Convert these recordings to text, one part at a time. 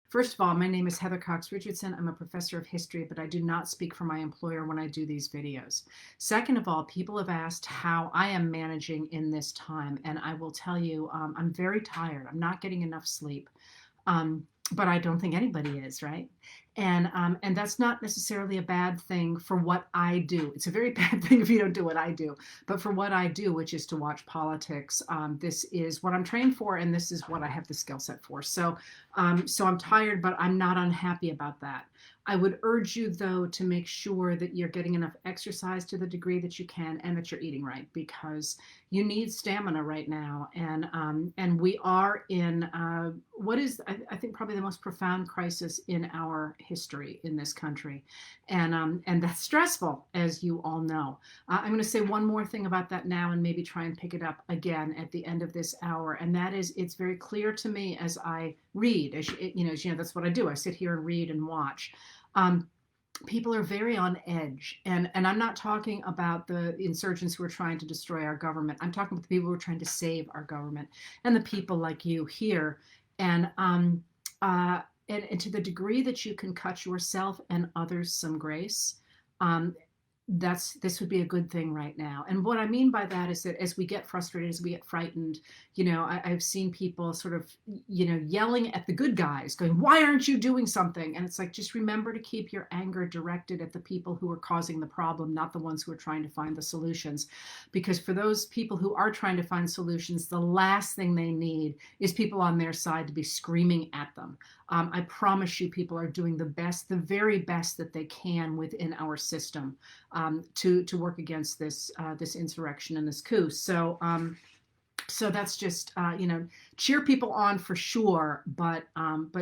First of all, my name is Heather Cox Richardson. I'm a professor of history, but I do not speak for my employer when I do these videos. Second of all, people have asked how I am managing in this time, and I will tell you, I'm very tired. I'm not getting enough sleep. But I don't think anybody is, right? And that's not necessarily a bad thing for what I do. It's a very bad thing if you don't do what I do. But for what I do, which is to watch politics, this is what I'm trained for, and this is what I have the skill set for. So I'm tired, but I'm not unhappy about that. I would urge you, though, to make sure that you're getting enough exercise to the degree that you can, and that you're eating right, because you need stamina right now. And we are in what is, I think, probably the most profound crisis in our history in this country, and that's stressful, as you all know. I'm going to say one more thing about that now, and maybe try and pick it up again at the end of this hour. And that is, it's very clear to me as I read, as you know, that's what I do. I sit here and read and watch. People are very on edge. And I'm not talking about the insurgents who are trying to destroy our government. I'm talking about the people who are trying to save our government, and the people like you here. And to the degree that you can cut yourself and others some grace, this would be a good thing right now. And what I mean by that is that as we get frustrated, as we get frightened, I've seen people sort of, yelling at the good guys, going, "Why aren't you doing something?" And it's like, just remember to keep your anger directed at the people who are causing the problem, not the ones who are trying to find the solutions. Because for those people who are trying to find solutions, the last thing they need is people on their side to be screaming at them. I promise you, people are doing the very best that they can within our system to work against this insurrection and this coup. So that's just cheer people on for sure, but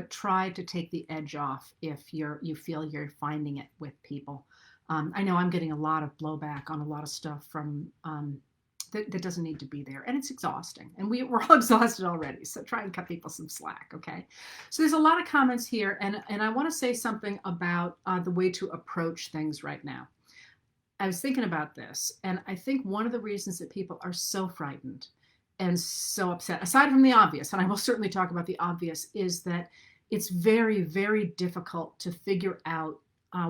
try to take the edge off if you feel you're finding it with people. I know I'm getting a lot of blowback on a lot of stuff from that doesn't need to be there, and it's exhausting, and we're all exhausted already, so try and cut people some slack. Okay, so there's a lot of comments here, and I want to say something about the way to approach things right now. I was thinking about this, and I think one of the reasons that people are so frightened and so upset, aside from the obvious, and I will certainly talk about the obvious, is that it's very, very difficult to figure out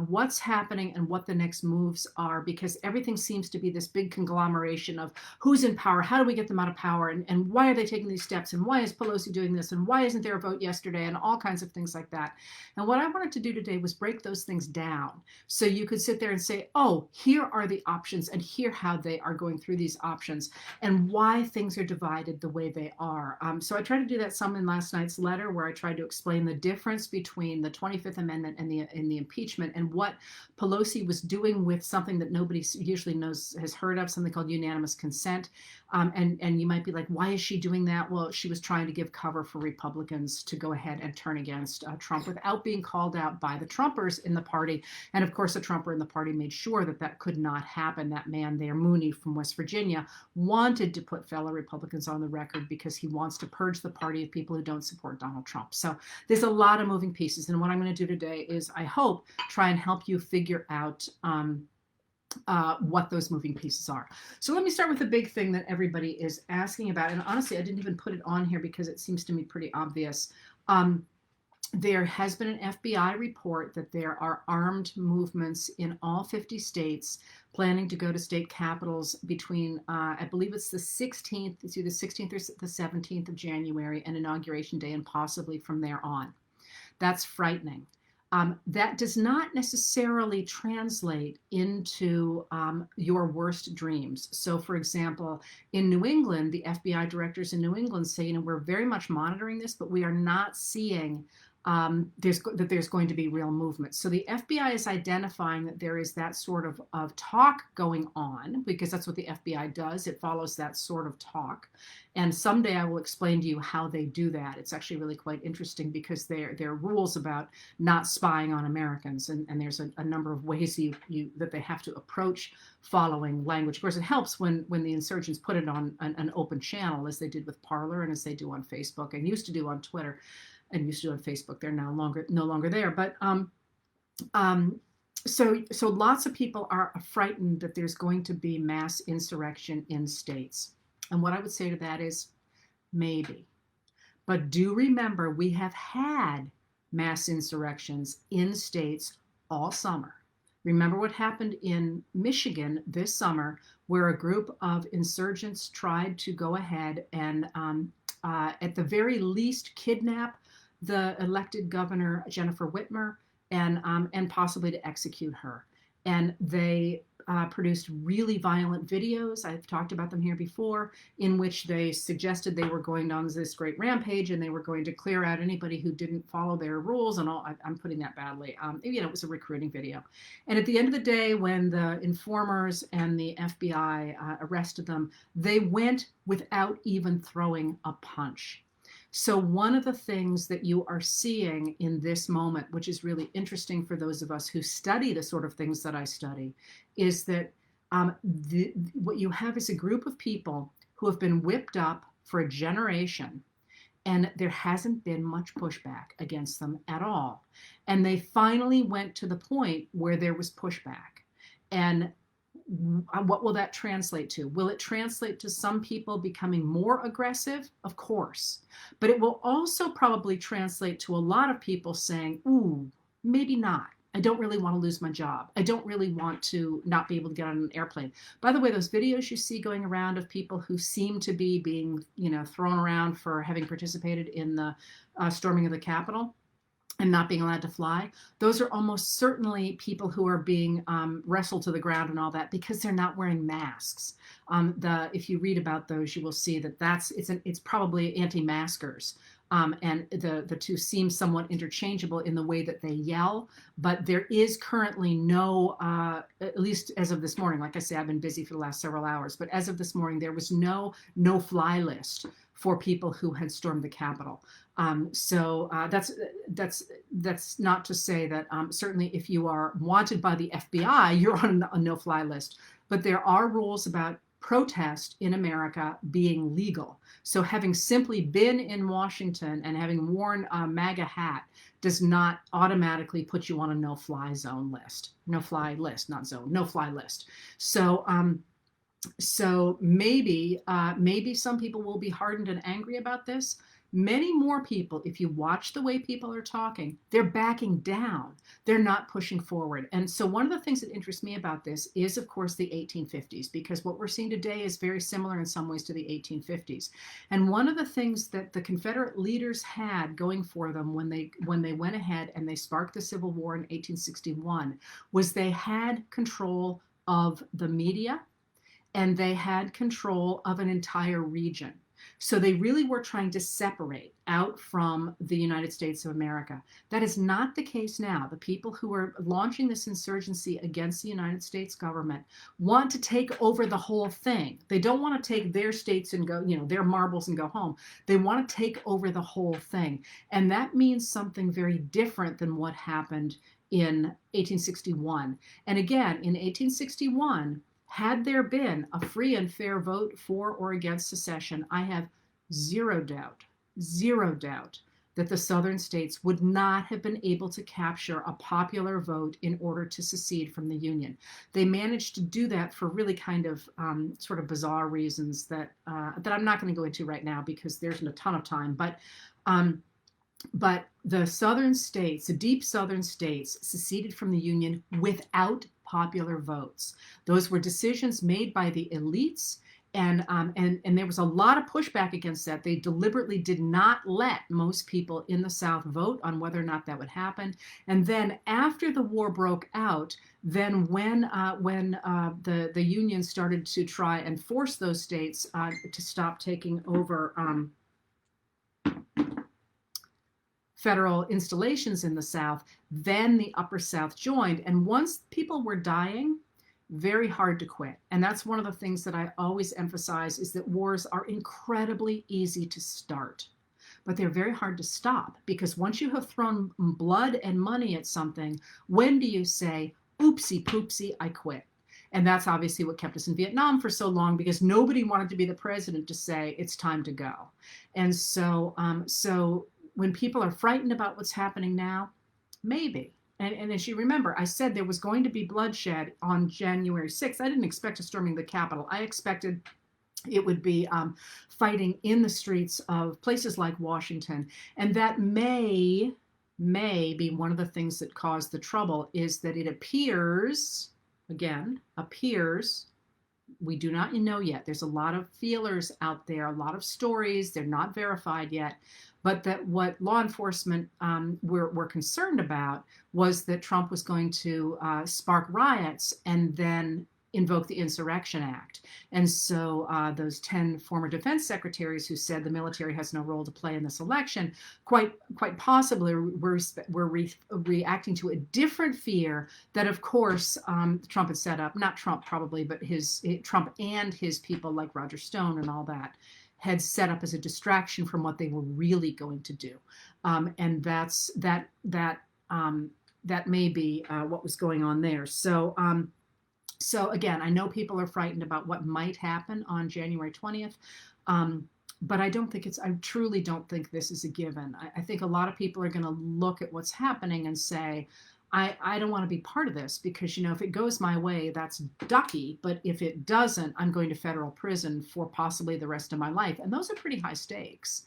what's happening and what the next moves are, because everything seems to be this big conglomeration of who's in power, how do we get them out of power, and why are they taking these steps, and why is Pelosi doing this, and why isn't there a vote yesterday, and all kinds of things like that. And what I wanted to do today was break those things down, so you could sit there and say, oh, here are the options, and here how they are going through these options, and why things are divided the way they are. So I tried to do that some in last night's letter, where I tried to explain the difference between the 25th Amendment and the impeachment, and what Pelosi was doing with something that nobody usually has heard of, something called unanimous consent. And you might be like, why is she doing that? Well, she was trying to give cover for Republicans to go ahead and turn against Trump without being called out by the Trumpers in the party. And of course, a Trumper in the party made sure that could not happen. That man there, Mooney from West Virginia, wanted to put fellow Republicans on the record because he wants to purge the party of people who don't support Donald Trump. So there's a lot of moving pieces. And what I'm going to do today is, I hope, try and help you figure out what those moving pieces are. So let me start with the big thing that everybody is asking about. And honestly, I didn't even put it on here because it seems to me pretty obvious. There has been an FBI report that there are armed movements in all 50 states planning to go to state capitals between, I believe it's the 16th, it's either 16th or the 17th of January, and Inauguration Day, and possibly from there on. That's frightening. That does not necessarily translate into your worst dreams. So, for example, in New England, the FBI directors in New England say, we're very much monitoring this, but we are not seeing there's going to be real movement. So the FBI is identifying that there is that sort of talk going on, because that's what the FBI does. It follows that sort of talk. And someday I will explain to you how they do that. It's actually really quite interesting, because there are rules about not spying on Americans. And there's a number of ways that they have to approach following language. Of course, it helps when the insurgents put it on an open channel, as they did with Parler and as they do on Facebook and used to do on Twitter. And used to do on Facebook. They're no longer there. But so lots of people are frightened that there's going to be mass insurrection in states. And what I would say to that is, maybe. But do remember, we have had mass insurrections in states all summer. Remember what happened in Michigan this summer, where a group of insurgents tried to go ahead and, at the very least, kidnap the elected governor, Jennifer Whitmer, and possibly to execute her. And they produced really violent videos. I've talked about them here before, in which they suggested they were going on this great rampage and they were going to clear out anybody who didn't follow their rules and all. I'm putting that badly. It was a recruiting video. And at the end of the day, when the informers and the FBI arrested them, they went without even throwing a punch. So one of the things that you are seeing in this moment, which is really interesting for those of us who study the sort of things that I study, is that what you have is a group of people who have been whipped up for a generation, and there hasn't been much pushback against them at all. And they finally went to the point where there was pushback. And what will that translate to? Will it translate to some people becoming more aggressive? Of course. But it will also probably translate to a lot of people saying, ooh, maybe not. I don't really want to lose my job. I don't really want to not be able to get on an airplane. By the way, those videos you see going around of people who seem to be being, thrown around for having participated in the storming of the Capitol and not being allowed to fly, those are almost certainly people who are being wrestled to the ground and all that because they're not wearing masks. If you read about those, you will see that it's probably anti-maskers. And the two seem somewhat interchangeable in the way that they yell, but there is currently no, at least as of this morning, like I say, I've been busy for the last several hours, but as of this morning, there was no fly list for people who had stormed the Capitol. So that's not to say that certainly if you are wanted by the FBI, you're on a no-fly list, but there are rules about protest in America being legal. So having simply been in Washington and having worn a MAGA hat does not automatically put you on a no-fly zone list. No-fly list, not zone, no-fly list. So maybe some people will be hardened and angry about this. Many more people, if you watch the way people are talking, they're backing down. They're not pushing forward. And so one of the things that interests me about this is, of course, the 1850s, because what we're seeing today is very similar in some ways to the 1850s. And one of the things that the Confederate leaders had going for them when they went ahead and they sparked the Civil War in 1861 was they had control of the media and they had control of an entire region. So they really were trying to separate out from the United States of America. That is not the case now. The people who are launching this insurgency against the United States government want to take over the whole thing. They don't want to take their states and go, their marbles and go home. They want to take over the whole thing. And that means something very different than what happened in 1861. And again, in 1861, had there been a free and fair vote for or against secession, I have zero doubt that the Southern states would not have been able to capture a popular vote in order to secede from the Union. They managed to do that for really kind of sort of bizarre reasons that I'm not going to go into right now because there's a ton of time. But the Southern states, the deep Southern states, seceded from the Union without popular votes. Those were decisions made by the elites, and there was a lot of pushback against that. They deliberately did not let most people in the South vote on whether or not that would happen. And then after the war broke out, then when the Union started to try and force those states to stop taking over federal installations in the South, then the Upper South joined. And once people were dying, very hard to quit. And that's one of the things that I always emphasize is that wars are incredibly easy to start, but they're very hard to stop, because once you have thrown blood and money at something, when do you say, oopsie poopsie, I quit? And that's obviously what kept us in Vietnam for so long, because nobody wanted to be the president to say it's time to go. And so when people are frightened about what's happening now, maybe. And as you remember, I said there was going to be bloodshed on January 6th. I didn't expect a storming the Capitol. I expected it would be fighting in the streets of places like Washington. And that may may be one of the things that caused the trouble, is that it appears, again, appears, we do not know yet. There's a lot of feelers out there, a lot of stories. They're not verified yet. But that what law enforcement were concerned about was that Trump was going to spark riots and then invoke the Insurrection Act. And so those 10 former defense secretaries who said the military has no role to play in this election, quite possibly were reacting to a different fear that, of course, Trump had set up, not Trump probably, but Trump and his people like Roger Stone and all that, had set up as a distraction from what they were really going to do. And that may be what was going on there. So again, I know people are frightened about what might happen on January 20th, but I truly don't think this is a given. I think a lot of people are going to look at what's happening and say, I don't want to be part of this because, if it goes my way, that's ducky. But if it doesn't, I'm going to federal prison for possibly the rest of my life. And those are pretty high stakes.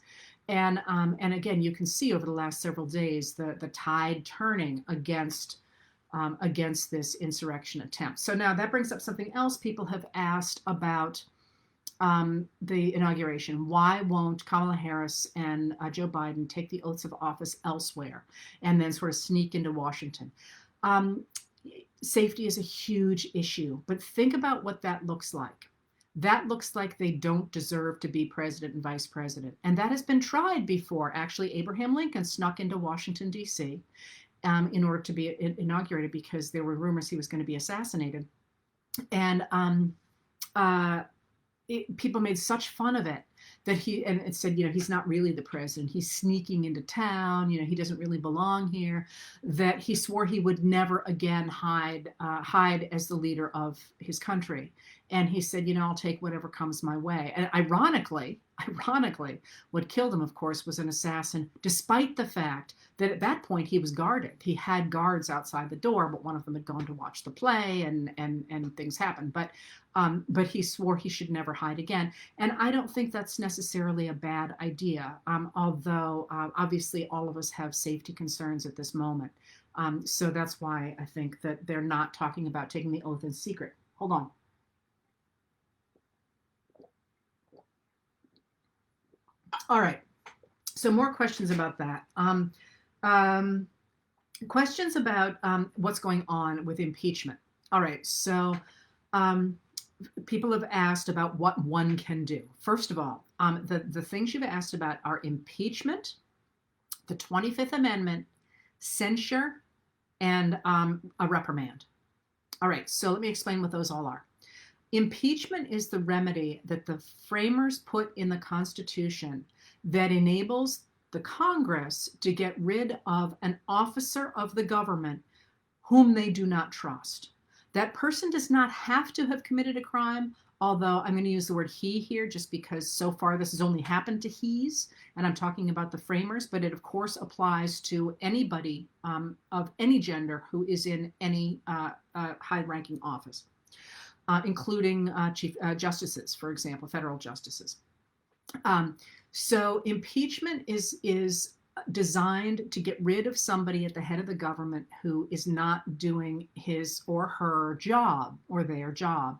And again, you can see over the last several days the tide turning against this insurrection attempt. So now that brings up something else people have asked about the inauguration. Why won't Kamala Harris and Joe Biden take the oaths of office elsewhere and then sort of sneak into Washington? Safety is a huge issue, but think about what that looks like. That looks like they don't deserve to be president and vice president. And that has been tried before. Actually, Abraham Lincoln snuck into Washington, D.C. In order to be inaugurated because there were rumors he was going to be assassinated. And people made such fun of it that it said, he's not really the president. He's sneaking into town. He doesn't really belong here. That he swore he would never again hide as the leader of his country. And he said, I'll take whatever comes my way. And ironically, what killed him, of course, was an assassin, despite the fact that at that point he was guarded. He had guards outside the door, but one of them had gone to watch the play and things happened. But he swore he should never hide again. And I don't think that's necessarily a bad idea, although obviously all of us have safety concerns at this moment. So that's why I think that they're not talking about taking the oath in secret. Hold on. All right. So more questions about that. Questions about what's going on with impeachment. All right. So people have asked about what one can do. First of all, the things you've asked about are impeachment, the 25th Amendment, censure, and a reprimand. All right. So let me explain what those all are. Impeachment is the remedy that the framers put in the Constitution that enables the Congress to get rid of an officer of the government whom they do not trust. That person does not have to have committed a crime, although I'm going to use the word he here just because so far this has only happened to he's, and I'm talking about the framers, but it of course applies to anybody of any gender who is in any high-ranking office. Including chief justices, for example, federal justices. So impeachment is designed to get rid of somebody at the head of the government who is not doing his or her job or their job.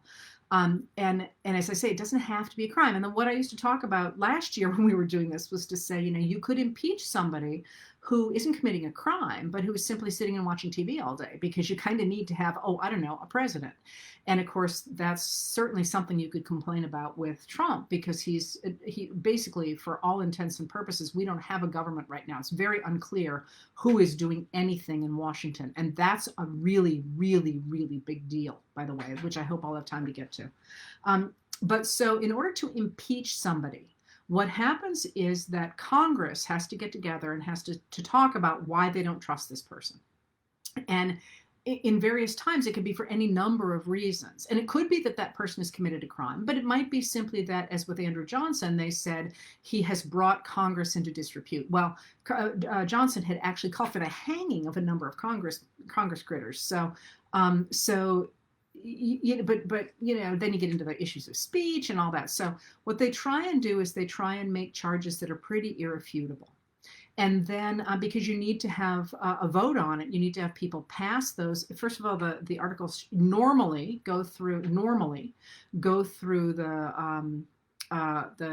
And as I say, it doesn't have to be a crime. And then what I used to talk about last year when we were doing this was to say, you could impeach somebody who isn't committing a crime, but who is simply sitting and watching TV all day, because you kind of need to have, a president. And of course, that's certainly something you could complain about with Trump, because he basically, for all intents and purposes, we don't have a government right now. It's very unclear who is doing anything in Washington. And that's a really, really, really big deal, by the way, which I hope I'll have time to get to. But so in order to impeach somebody, what happens is that Congress has to get together and has to talk about why they don't trust this person. And in various times, it could be for any number of reasons. And it could be that that person has committed a crime, but it might be simply that, as with Andrew Johnson, they said he has brought Congress into disrepute. Well, Johnson had actually called for the hanging of a number of Congress critters. So then you get into the issues of speech and all that. So what they try and do is they try and make charges that are pretty irrefutable. And then because you need to have a vote on it, you need to have people pass those. First of all, the articles normally go through the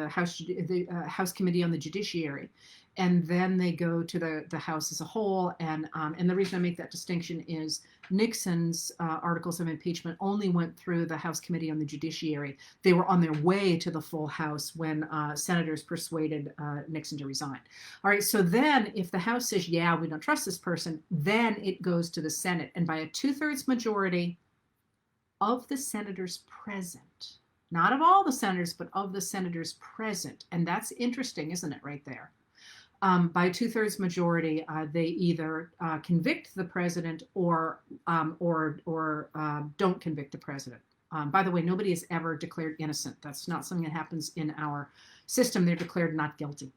House Committee on the Judiciary, and then they go to the House as a whole. And the reason I make that distinction is Nixon's articles of impeachment only went through the House Committee on the Judiciary. They were on their way to the full House when senators persuaded Nixon to resign. All right, so then if the House says, yeah, we don't trust this person, then it goes to the Senate. And by a 2/3 majority of the senators present, not of all the senators, but of the senators present. And that's interesting, isn't it, right there? By a 2/3 majority, they either convict the president or don't convict the president. By the way, nobody is ever declared innocent. That's not something that happens in our system. They're declared not guilty.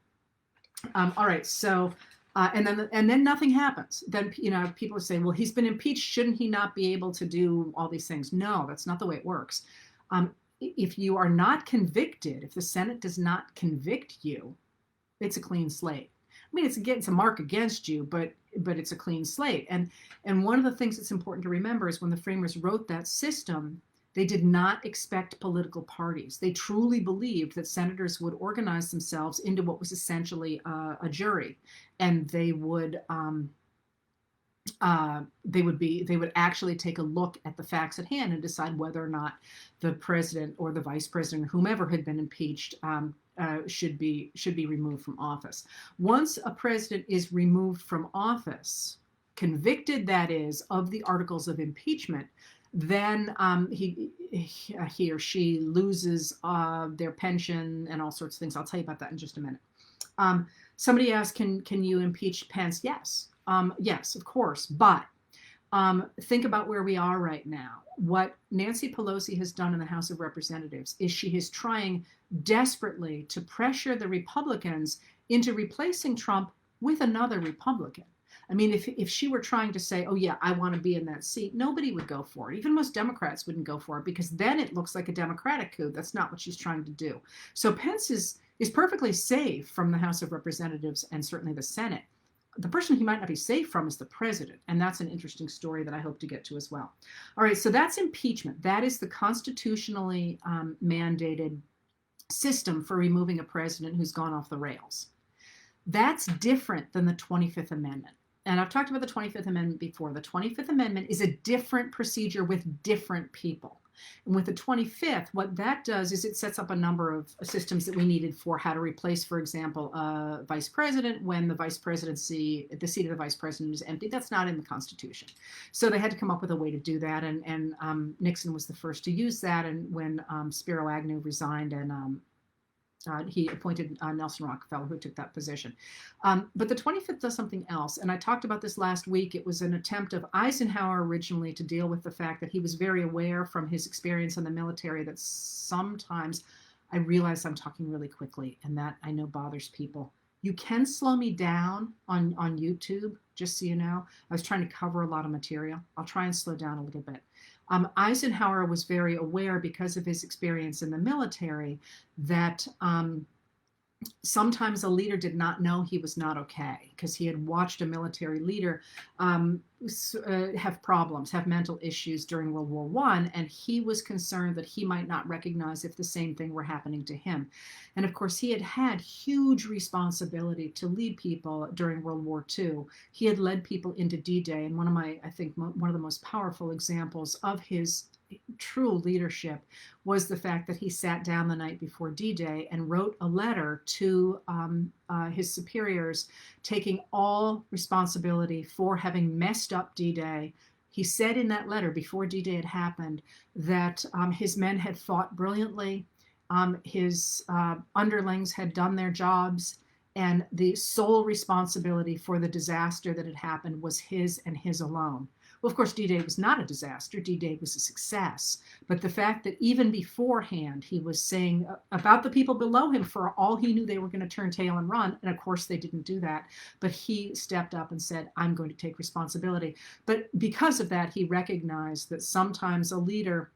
All right, so and then nothing happens. Then people say, well, he's been impeached. Shouldn't he not be able to do all these things? No, that's not the way it works. If you are not convicted, if the Senate does not convict you, it's a clean slate. I mean, it's a mark against you, but it's a clean slate. And one of the things that's important to remember is when the framers wrote that system, they did not expect political parties. They truly believed that senators would organize themselves into what was essentially a jury, and they would actually take a look at the facts at hand and decide whether or not the president or the vice president, whomever had been impeached, should be removed from office. Once a president is removed from office, convicted that is of the articles of impeachment, then he or she loses their pension and all sorts of things. I'll tell you about that in just a minute. Somebody asked, can you impeach Pence? Yes. Yes, of course. But think about where we are right now. What Nancy Pelosi has done in the House of Representatives is she is trying desperately to pressure the Republicans into replacing Trump with another Republican. I mean, if she were trying to say, oh, yeah, I want to be in that seat, nobody would go for it. Even most Democrats wouldn't go for it, because then it looks like a Democratic coup. That's not what she's trying to do. So Pence is perfectly safe from the House of Representatives and certainly the Senate. The person he might not be safe from is the president. And that's an interesting story that I hope to get to as well. All right, so that's impeachment. That is the constitutionally mandated system for removing a president who's gone off the rails. That's different than the 25th Amendment. And I've talked about the 25th Amendment before. The 25th Amendment is a different procedure with different people. And with the 25th, what that does is it sets up a number of systems that we needed for how to replace, for example, a vice president when the seat of the vice president is empty. That's not in the Constitution. So they had to come up with a way to do that. And Nixon was the first to use that. And when Spiro Agnew resigned and he appointed Nelson Rockefeller, who took that position. But the 25th does something else. And I talked about this last week. It was an attempt of Eisenhower originally to deal with the fact that he was very aware from his experience in the military that sometimes, I realize I'm talking really quickly, and that I know bothers people. You can slow me down on YouTube, just so you know. I was trying to cover a lot of material. I'll try and slow down a little bit. Eisenhower was very aware, because of his experience in the military, that sometimes a leader did not know he was not okay, because he had watched a military leader have problems, have mental issues during World War I, and he was concerned that he might not recognize if the same thing were happening to him. And of course, he had had huge responsibility to lead people during World War II. He had led people into D-Day, and one of the most powerful examples of his true leadership was the fact that he sat down the night before D-Day and wrote a letter to his superiors, taking all responsibility for having messed up D-Day. He said in that letter, before D-Day had happened, that his men had fought brilliantly, his underlings had done their jobs, and the sole responsibility for the disaster that had happened was his and his alone. Well, of course, D-Day was not a disaster. D-Day was a success. But the fact that even beforehand, he was saying about the people below him, for all he knew, they were going to turn tail and run. And of course, they didn't do that. But he stepped up and said, I'm going to take responsibility. But because of that, he recognized that sometimes a leader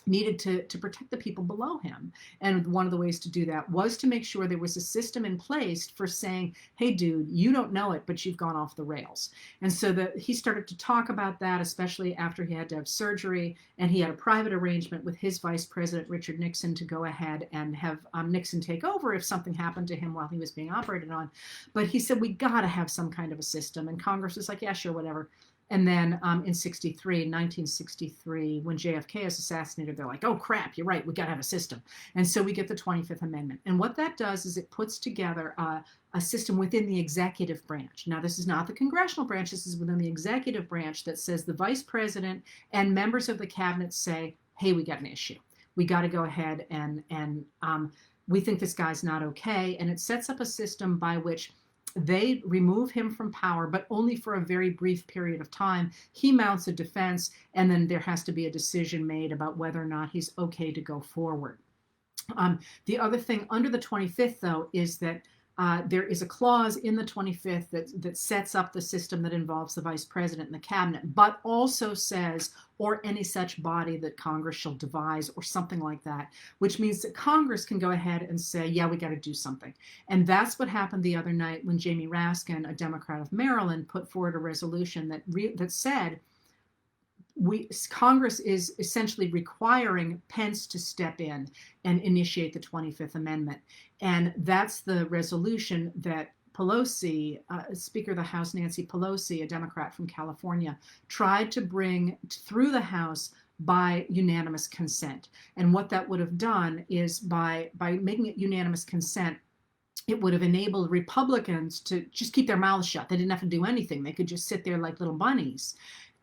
needed to protect the people below him. And one of the ways to do that was to make sure there was a system in place for saying, hey, dude, you don't know it, but you've gone off the rails. And so that he started to talk about that, especially after he had to have surgery. And he had a private arrangement with his vice president, Richard Nixon, to go ahead and have Nixon take over if something happened to him while he was being operated on. But he said, we got to have some kind of a system. And Congress was like, yeah, sure, whatever. And then in 1963, when JFK is assassinated, they're like, oh, crap, you're right. We got to have a system. And so we get the 25th Amendment. And what that does is it puts together a system within the executive branch. Now, this is not the congressional branch. This is within the executive branch that says the vice president and members of the cabinet say, hey, we got an issue. We got to go ahead and we think this guy's not okay. And it sets up a system by which they remove him from power, but only for a very brief period of time. He mounts a defense, and then there has to be a decision made about whether or not he's okay to go forward. The other thing under the 25th, though, is that there is a clause in the 25th that sets up the system that involves the vice president and the cabinet, but also says, or any such body that Congress shall devise, or something like that, which means that Congress can go ahead and say, yeah, we got to do something. And that's what happened the other night when Jamie Raskin, a Democrat of Maryland, put forward a resolution that said, Congress is essentially requiring Pence to step in and initiate the 25th Amendment. And that's the resolution that Pelosi, Speaker of the House Nancy Pelosi, a Democrat from California, tried to bring through the House by unanimous consent. And what that would have done is by making it unanimous consent, it would have enabled Republicans to just keep their mouths shut. They didn't have to do anything. They could just sit there like little bunnies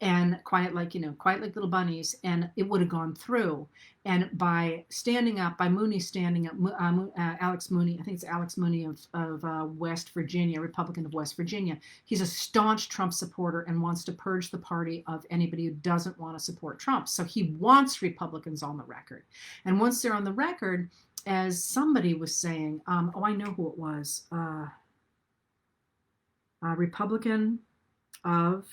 and quiet like little bunnies, and it would have gone through. And by standing up, by Mooney standing up, Alex Mooney, I think it's Alex Mooney of West Virginia, Republican of West Virginia, he's a staunch Trump supporter and wants to purge the party of anybody who doesn't want to support Trump. So he wants Republicans on the record. And once they're on the record, as somebody was saying, I know who it was, Republican of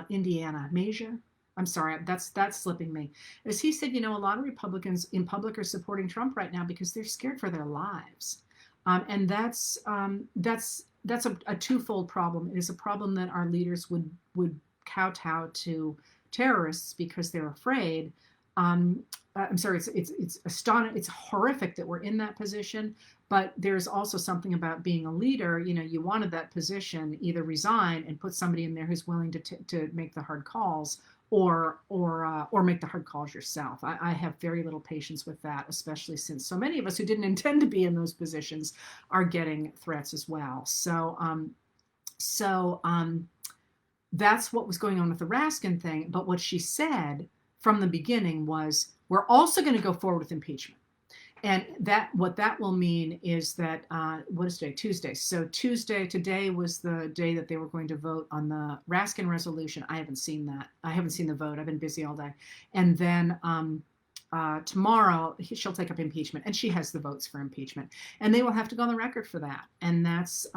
Indiana, Major. I'm sorry, that's slipping me. As he said, a lot of Republicans in public are supporting Trump right now because they're scared for their lives, and that's a twofold problem. It is a problem that our leaders would kowtow to terrorists because they're afraid. I'm sorry, it's astonishing. It's horrific that we're in that position, but there's also something about being a leader. You wanted that position, either resign and put somebody in there who's willing to make the hard calls, or make the hard calls yourself. I have very little patience with that, especially since so many of us who didn't intend to be in those positions are getting threats as well. So that's what was going on with the Raskin thing. But what she said from the beginning was, we're also going to go forward with impeachment. And what that will mean is that, what is today? Tuesday. So today was the day that they were going to vote on the Raskin resolution. I haven't seen that. I haven't seen the vote. I've been busy all day. And then tomorrow she'll take up impeachment, and she has the votes for impeachment. And they will have to go on the record for that. And that's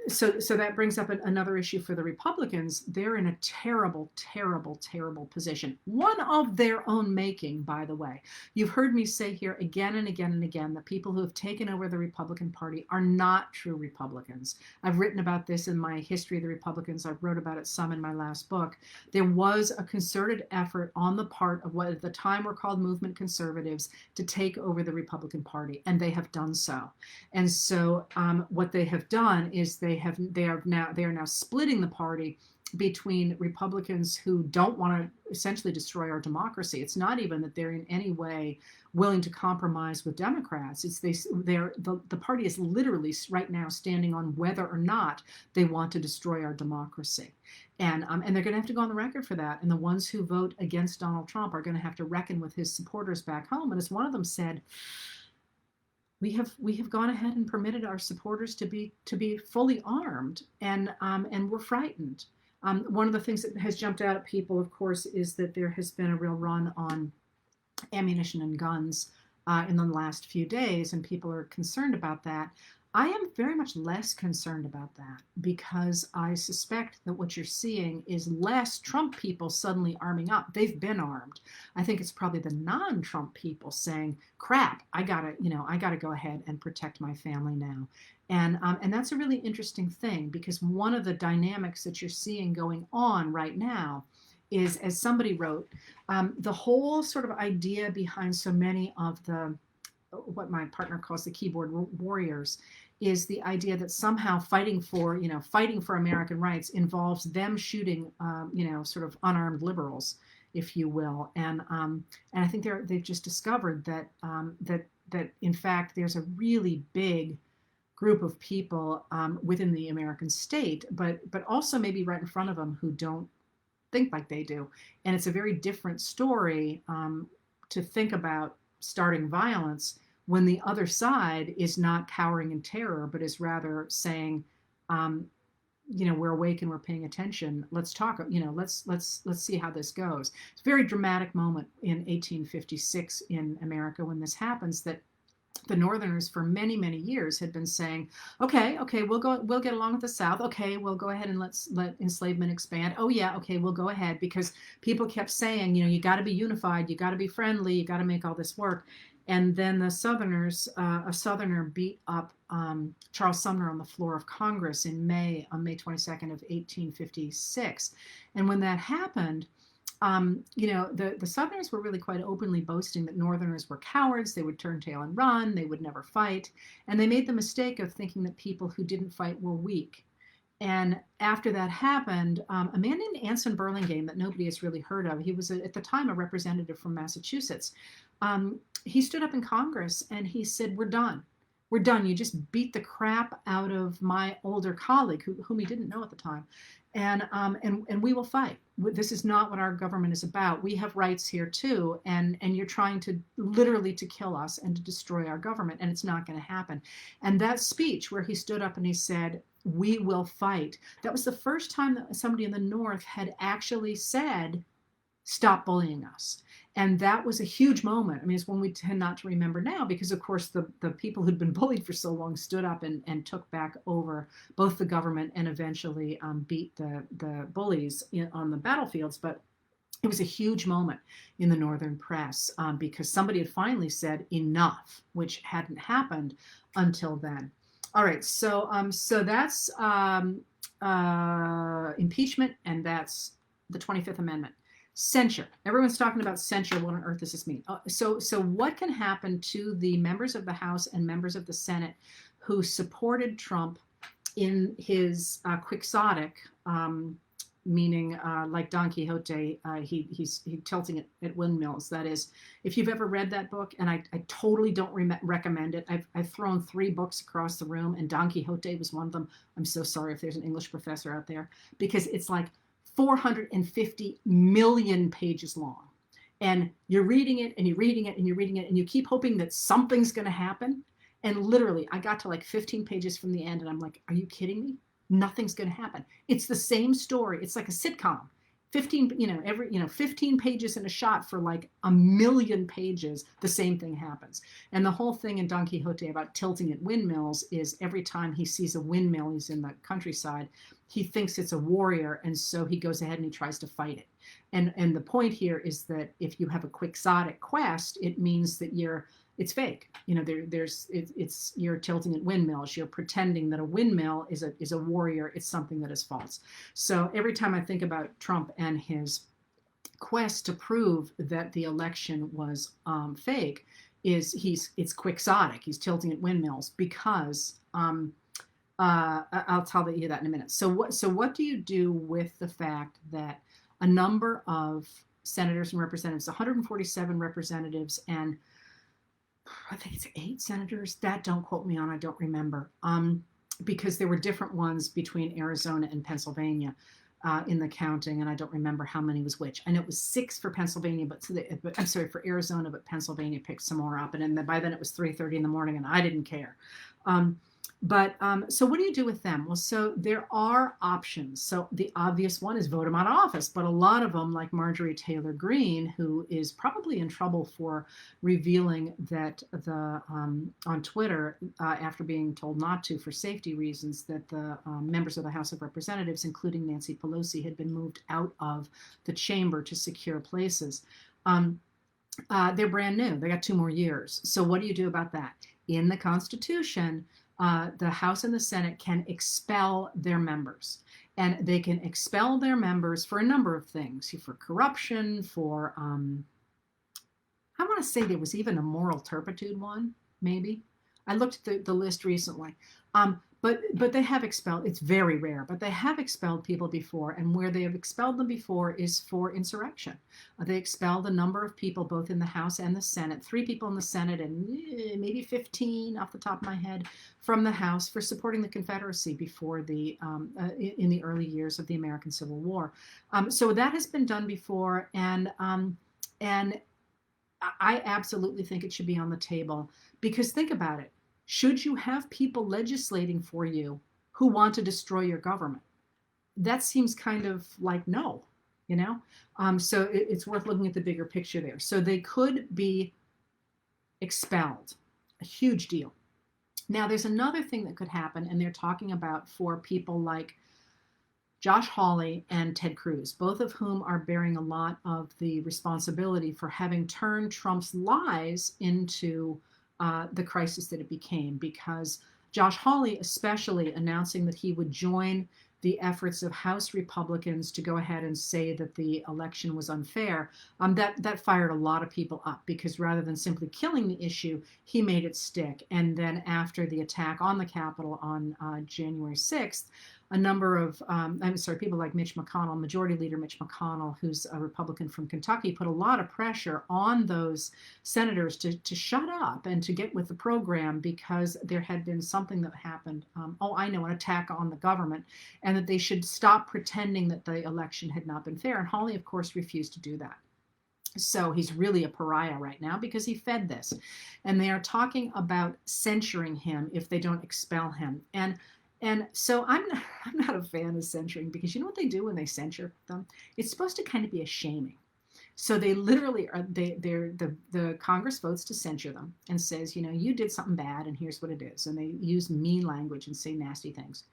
so that brings up another issue for the Republicans. They're in a terrible, terrible, terrible position. One of their own making, by the way. You've heard me say here again and again and again that people who have taken over the Republican Party are not true Republicans. I've written about this in my History of the Republicans. I've wrote about it some in my last book. There was a concerted effort on the part of what at the time were called movement conservatives to take over the Republican Party, and they have done so. And so what they have done is they are now splitting the party between Republicans who don't want to essentially destroy our democracy. It's not even that they're in any way willing to compromise with Democrats. The party is literally right now standing on whether or not they want to destroy our democracy. And they're going to have to go on the record for that. And the ones who vote against Donald Trump are going to have to reckon with his supporters back home. And as one of them said, we have gone ahead and permitted our supporters to be fully armed, and we're frightened. One of the things that has jumped out at people, of course, is that there has been a real run on ammunition and guns in the last few days, and people are concerned about that. I am very much less concerned about that because I suspect that what you're seeing is less Trump people suddenly arming up. They've been armed. I think it's probably the non-Trump people saying, "Crap, I gotta go ahead and protect my family now." And that's a really interesting thing because one of the dynamics that you're seeing going on right now is, as somebody wrote, the whole sort of idea behind so many of the what my partner calls the keyboard warriors is the idea that somehow fighting for American rights involves them shooting, sort of unarmed liberals, if you will. And I think they've just discovered that that in fact there's a really big group of people within the American state, but also maybe right in front of them who don't think like they do. And it's a very different story to think about starting violence when the other side is not cowering in terror, but is rather saying, we're awake and we're paying attention. Let's talk. Let's see how this goes. It's a very dramatic moment in 1856 in America when this happens. That the Northerners for many, many years had been saying, okay, we'll get along with the South. Okay, we'll go ahead and let enslavement expand. Oh yeah, okay, we'll go ahead, because people kept saying, you got to be unified, you got to be friendly, you got to make all this work. And then the Southerners, a Southerner beat up Charles Sumner on the floor of Congress on May 22nd of 1856. And when that happened, the Southerners were really quite openly boasting that Northerners were cowards. They would turn tail and run. They would never fight. And they made the mistake of thinking that people who didn't fight were weak. And after that happened, a man named Anson Burlingame, that nobody has really heard of, he was at the time a representative from Massachusetts. He stood up in Congress and he said, "We're done. We're done. You just beat the crap out of my older colleague," whom he didn't know at the time. And we will fight. This is not what our government is about. We have rights here too, and you're trying to literally to kill us and to destroy our government, and it's not going to happen. And that speech where he stood up and he said, "We will fight," that was the first time that somebody in the North had actually said, "Stop bullying us." And that was a huge moment. I mean, it's one we tend not to remember now because, of course, the people who'd been bullied for so long stood up and took back over both the government and eventually beat the bullies on the battlefields. But it was a huge moment in the Northern press because somebody had finally said enough, which hadn't happened until then. All right, so that's impeachment, and that's the 25th Amendment. Censure. Everyone's talking about censure. What on earth does this mean? So what can happen to the members of the House and members of the Senate who supported Trump in his quixotic, meaning like Don Quixote, he's tilting it at windmills. That is, if you've ever read that book, and I totally don't recommend it. I've thrown 3 books across the room, and Don Quixote was one of them. I'm so sorry if there's an English professor out there, because it's like 450 million pages long. And you're reading it and you're reading it and you're reading it and you keep hoping that something's going to happen. And literally, I got to like 15 pages from the end and I'm like, are you kidding me? Nothing's going to happen. It's the same story. It's like a sitcom. 15 pages in a shot for like a million pages, the same thing happens. And the whole thing in Don Quixote about tilting at windmills is every time he sees a windmill, he's in the countryside, he thinks it's a warrior, and so he goes ahead and he tries to fight it. And the point here is that if you have a quixotic quest, it means that it's fake. You're tilting at windmills. You're pretending that a windmill is a warrior. It's something that is false. So every time I think about Trump and his quest to prove that the election was fake, it's quixotic. He's tilting at windmills because I'll tell you that in a minute. So what do you do with the fact that a number of senators and representatives, 147 representatives, and I think it's 8 senators. That don't quote me on. I don't remember. Because there were different ones between Arizona and Pennsylvania in the counting, and I don't remember how many was which. I know it was 6 for Pennsylvania, but I'm sorry, for Arizona, but Pennsylvania picked some more up, and then by then it was 3:30 in the morning, and I didn't care. But so what do you do with them? Well, so there are options. So the obvious one is vote them out of office. But a lot of them, like Marjorie Taylor Greene, who is probably in trouble for revealing that on Twitter, after being told not to for safety reasons, that the members of the House of Representatives, including Nancy Pelosi, had been moved out of the chamber to secure places. They're brand new. They got 2 more years. So what do you do about that? In the Constitution, the House and the Senate can expel their members. And they can expel their members for a number of things, for corruption, for, I want to say there was even a moral turpitude one, maybe. I looked at the list recently. But they have expelled, it's very rare, but they have expelled people before. And where they have expelled them before is for insurrection. They expelled a number of people, both in the House and the Senate, 3 people in the Senate and maybe 15 off the top of my head from the House for supporting the Confederacy before in the early years of the American Civil War. So that has been done before. And I absolutely think it should be on the table, because think about it. Should you have people legislating for you who want to destroy your government? That seems kind of like no, you know? So it's worth looking at the bigger picture there. So they could be expelled, a huge deal. Now, there's another thing that could happen, and they're talking about for people like Josh Hawley and Ted Cruz, both of whom are bearing a lot of the responsibility for having turned Trump's lies into the crisis that it became, because Josh Hawley especially announcing that he would join the efforts of House Republicans to go ahead and say that the election was unfair, that fired a lot of people up, because rather than simply killing the issue, he made it stick. And then after the attack on the Capitol on January 6th, a number of, people like Mitch McConnell, Majority Leader Mitch McConnell, who's a Republican from Kentucky, put a lot of pressure on those senators to shut up and to get with the program, because there had been something that happened, an attack on the government, and that they should stop pretending that the election had not been fair. And Hawley, of course, refused to do that. So he's really a pariah right now because he fed this. And they are talking about censuring him if they don't expel him. And so I'm not a fan of censuring, because you know what they do when they censure them? It's supposed to kind of be a shaming. So they literally are, the Congress votes to censure them and says, you did something bad and here's what it is. And they use mean language and say nasty things.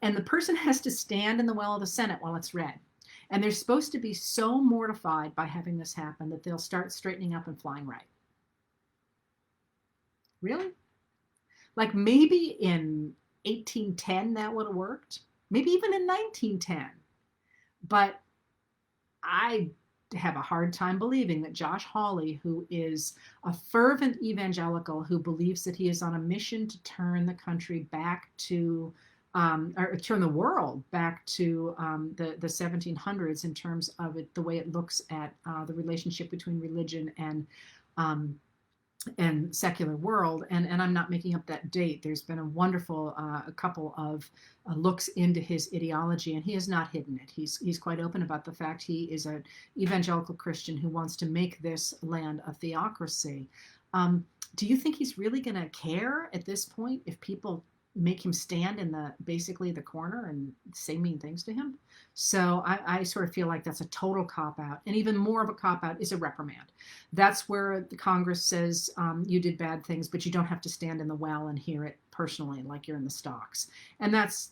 And the person has to stand in the well of the Senate while it's read. And they're supposed to be so mortified by having this happen that they'll start straightening up and flying right. Really? Like maybe in 1810 that would have worked, maybe even in 1910, but I have a hard time believing that Josh Hawley, who is a fervent evangelical who believes that he is on a mission to turn the country back to or turn the world back to the 1700s in terms of it, the way it looks at the relationship between religion and secular world, and I'm not making up that date. There's been a wonderful a couple of looks into his ideology, and he has not hidden it. He's quite open about the fact he is an evangelical Christian who wants to make this land a theocracy. Do you think he's really going to care at this point if people make him stand in basically the corner and say mean things to him? So I sort of feel like that's a total cop-out. And even more of a cop-out is a reprimand. That's where the Congress says you did bad things, but you don't have to stand in the well and hear it personally like you're in the stocks. And that's,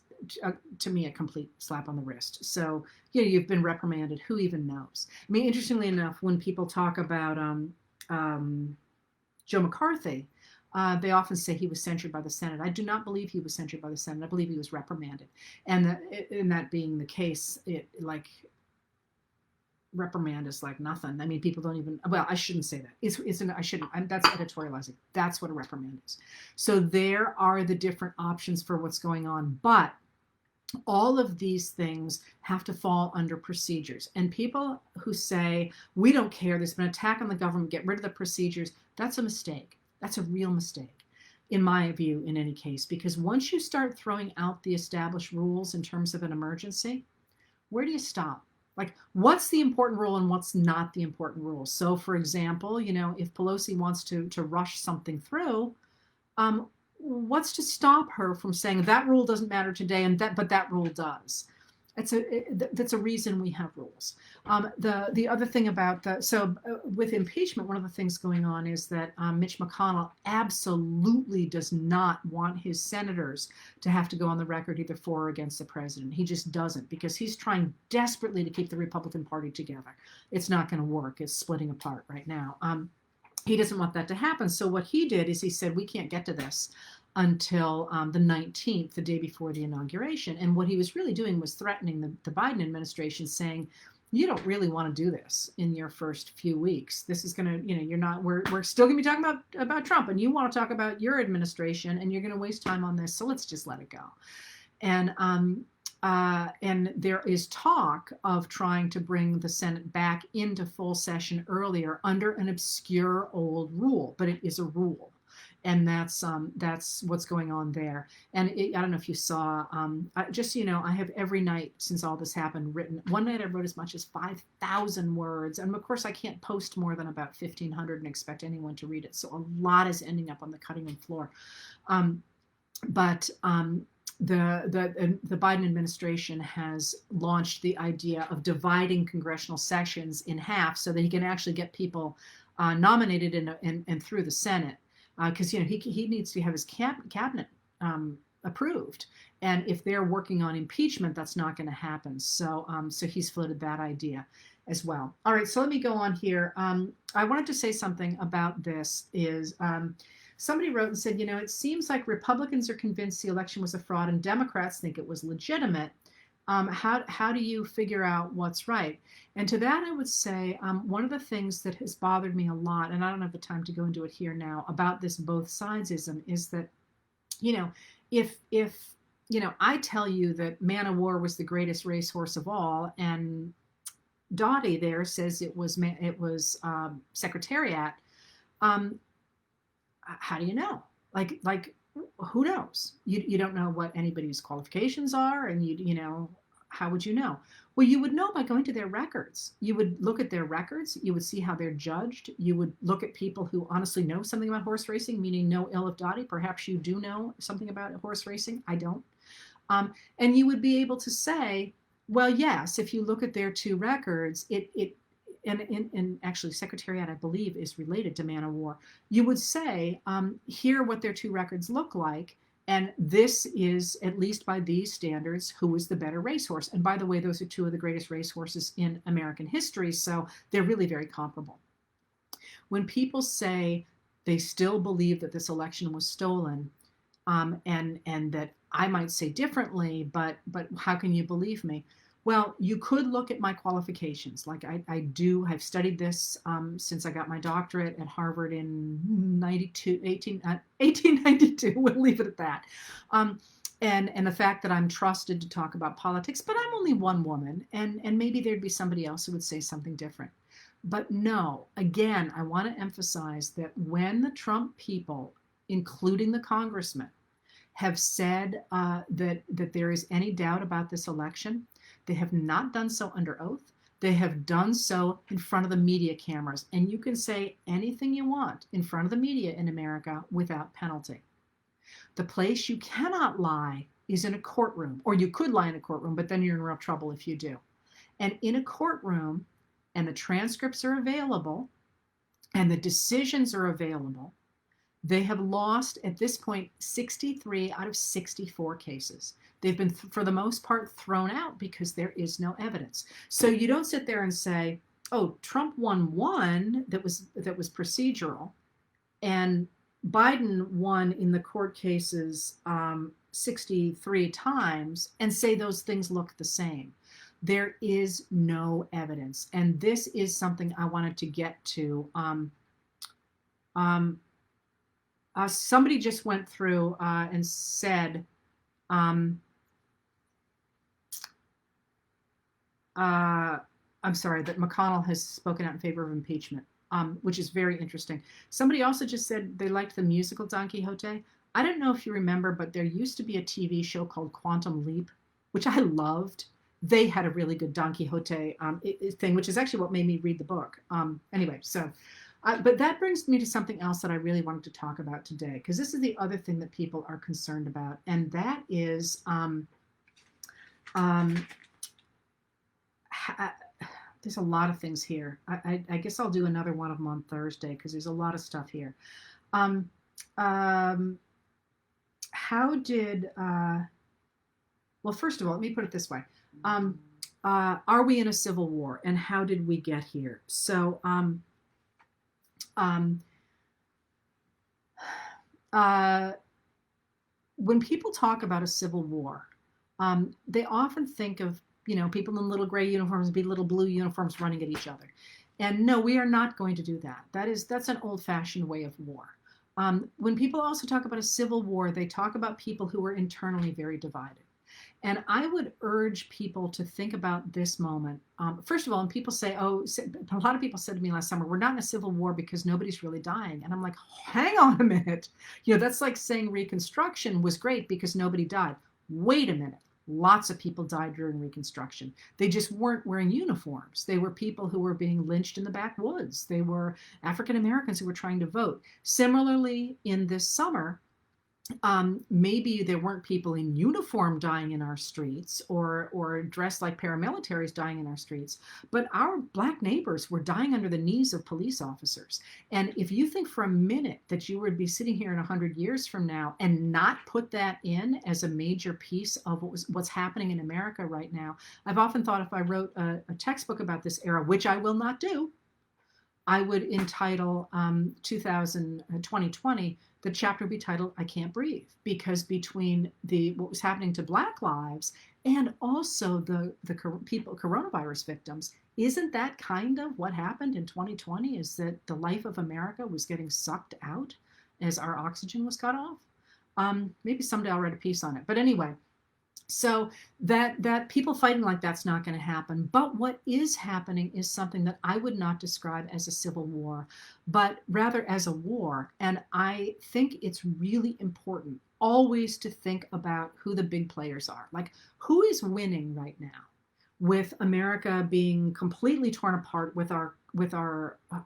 to me, a complete slap on the wrist. So, you've been reprimanded. Who even knows? I mean, interestingly enough, when people talk about Joe McCarthy, they often say he was censured by the Senate. I do not believe he was censured by the Senate. I believe he was reprimanded. And in that being the case, reprimand is like nothing. I mean, people don't even, well, I shouldn't say that. I shouldn't, that's editorializing. That's what a reprimand is. So there are the different options for what's going on. But all of these things have to fall under procedures. And people who say, we don't care, there's been an attack on the government, get rid of the procedures, that's a mistake. That's a real mistake, in my view, in any case, because once you start throwing out the established rules in terms of an emergency, where do you stop? Like, what's the important rule and what's not the important rule? So, for example, if Pelosi wants to rush something through, what's to stop her from saying that rule doesn't matter today, but that rule does? That's a reason we have rules. The other thing about with impeachment, one of the things going on is that Mitch McConnell absolutely does not want his senators to have to go on the record either for or against the president. He just doesn't, because he's trying desperately to keep the Republican Party together. It's not going to work. It's splitting apart right now. He doesn't want that to happen. So what he did is he said, we can't get to this until the 19th, the day before the inauguration. And what he was really doing was threatening the Biden administration, saying, you don't really want to do this in your first few weeks. This is going to, you're not, we're still going to be talking about Trump, and you want to talk about your administration, and you're going to waste time on this. So let's just let it go. And there is talk of trying to bring the Senate back into full session earlier under an obscure old rule, but it is a rule. And that's what's going on there. And I don't know if you saw, just so you know, I have every night since all this happened written. One night I wrote as much as 5,000 words. And of course, I can't post more than about 1,500 and expect anyone to read it. So a lot is ending up on the cutting room floor. But the Biden administration has launched the idea of dividing congressional sessions in half so that he can actually get people nominated and through the Senate. Because he needs to have his cabinet approved, and if they're working on impeachment, that's not going to happen. So he's floated that idea as well. All right, so let me go on here. I wanted to say something about this. Somebody wrote and said, it seems like Republicans are convinced the election was a fraud, and Democrats think it was legitimate. How do you figure out what's right? And to that, I would say one of the things that has bothered me a lot, and I don't have the time to go into it here now, about this both sidesism is that, if I tell you that Man of War was the greatest racehorse of all, and Dottie there says it was Secretariat, how do you know? Like who knows? You don't know what anybody's qualifications are, and how would you know? Well, you would know by going to their records. You would look at their records. You would see how they're judged. You would look at people who honestly know something about horse racing, meaning no ill of Dottie. Perhaps you do know something about horse racing. I don't. And you would be able to say, well, yes, if you look at their two records, and actually Secretariat, I believe, is related to Man of War. You would say, here what their two records look like, and this is, at least by these standards, who is the better racehorse. And by the way, those are two of the greatest racehorses in American history, so they're really very comparable. When people say they still believe that this election was stolen, and that I might say differently, but how can you believe me? Well, you could look at my qualifications. Like I've studied this since I got my doctorate at Harvard in 1892. We'll leave it at that. And the fact that I'm trusted to talk about politics, but I'm only one woman, and maybe there'd be somebody else who would say something different. But no, again, I want to emphasize that when the Trump people, including the congressman, have said that there is any doubt about this election, they have not done so under oath. They have done so in front of the media cameras. And you can say anything you want in front of the media in America without penalty. The place you cannot lie is in a courtroom, or you could lie in a courtroom, but then you're in real trouble if you do. And in a courtroom, and the transcripts are available, and the decisions are available, they have lost, at this point, 63 out of 64 cases. They've been, for the most part, thrown out because there is no evidence. So you don't sit there and say, oh, Trump won one that was procedural, and Biden won in the court cases 63 times, and say those things look the same. There is no evidence. And this is something I wanted to get to. Somebody just went through and said, I'm sorry, that McConnell has spoken out in favor of impeachment, which is very interesting. Somebody also just said they liked the musical Don Quixote. I don't know if you remember, but there used to be a TV show called Quantum Leap, which I loved. They had a really good Don Quixote thing, which is actually what made me read the book. Anyway, so But that brings me to something else that I really wanted to talk about today, because this is the other thing that people are concerned about, and that is um, there's a lot of things here. I guess I'll do another one of them on Thursday because there's a lot of stuff here. Um, um, how did, well, first of all, let me put it this way. Are we in a civil war, and how did we get here? So, when people talk about a civil war, they often think of, people in little gray uniforms, little blue uniforms running at each other. And no, we are not going to do that. That's an old-fashioned way of war. When people also talk about a civil war, they talk about people who are internally very divided. And I would urge people to think about this moment. First of all, and people say, a lot of people said to me last summer, we're not in a civil war because nobody's really dying. And I'm like, hang on a minute. That's like saying Reconstruction was great because nobody died. Wait a minute. Lots of people died during Reconstruction. They just weren't wearing uniforms. They were people who were being lynched in the backwoods. They were African Americans who were trying to vote. Similarly, in this summer, maybe there weren't people in uniform dying in our streets or dressed like paramilitaries dying in our streets, but our Black neighbors were dying under the knees of police officers. And if you think for a minute that you would be sitting here in 100 years from now and not put that in as a major piece of what's happening in America right now, I've often thought if I wrote a textbook about this era, which I will not do, I would entitle 2020, the chapter would be titled I Can't Breathe, because between what was happening to Black lives and also the coronavirus victims, isn't that kind of what happened in 2020, is that the life of America was getting sucked out as our oxygen was cut off? Maybe someday I'll write a piece on it. But anyway, so that people fighting like that's not going to happen. But what is happening is something that I would not describe as a civil war, but rather as a war. And I think it's really important always to think about who the big players are. Like, who is winning right now with America being completely torn apart, with our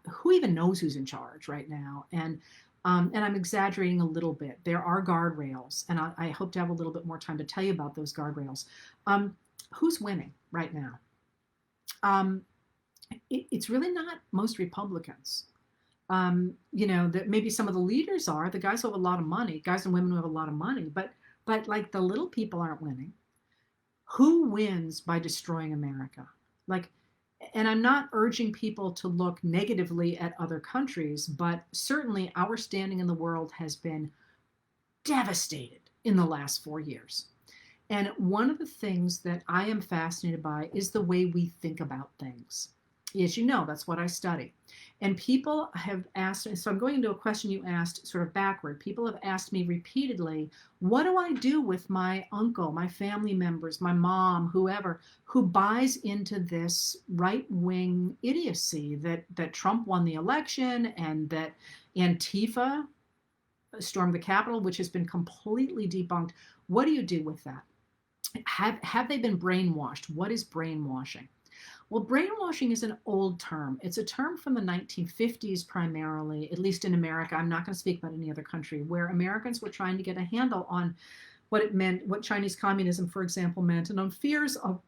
who even knows who's in charge right now? And I'm exaggerating a little bit. There are guardrails, and I hope to have a little bit more time to tell you about those guardrails. Who's winning right now? It's really not most Republicans. That maybe some of the leaders are, the guys who have a lot of money, guys and women who have a lot of money, but like the little people aren't winning. Who wins by destroying America? And I'm not urging people to look negatively at other countries, but certainly our standing in the world has been devastated in the last 4 years. And one of the things that I am fascinated by is the way we think about things. As you know, that's what I study. And people have asked, so I'm going into a question you asked sort of backward. People have asked me repeatedly, what do I do with my uncle, my family members, my mom, whoever, who buys into this right-wing idiocy that Trump won the election and that Antifa stormed the Capitol, which has been completely debunked? What do you do with that? Have they been brainwashed? What is brainwashing? Well, brainwashing is an old term. It's a term from the 1950s primarily, at least in America. I'm not going to speak about any other country, where Americans were trying to get a handle on what it meant, what Chinese communism, for example, meant, and on fears of,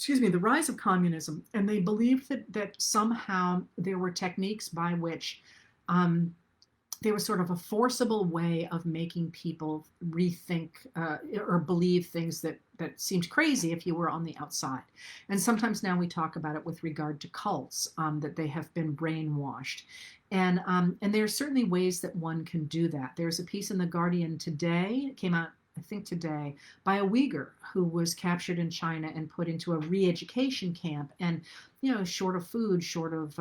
the rise of communism. And they believed that somehow there were techniques by which there was sort of a forcible way of making people rethink or believe things that seemed crazy if you were on the outside. And sometimes now we talk about it with regard to cults, that they have been brainwashed. And there are certainly ways that one can do that. There's a piece in The Guardian today, it came out, I think today, by a Uyghur who was captured in China and put into a re-education camp, and short of food, short of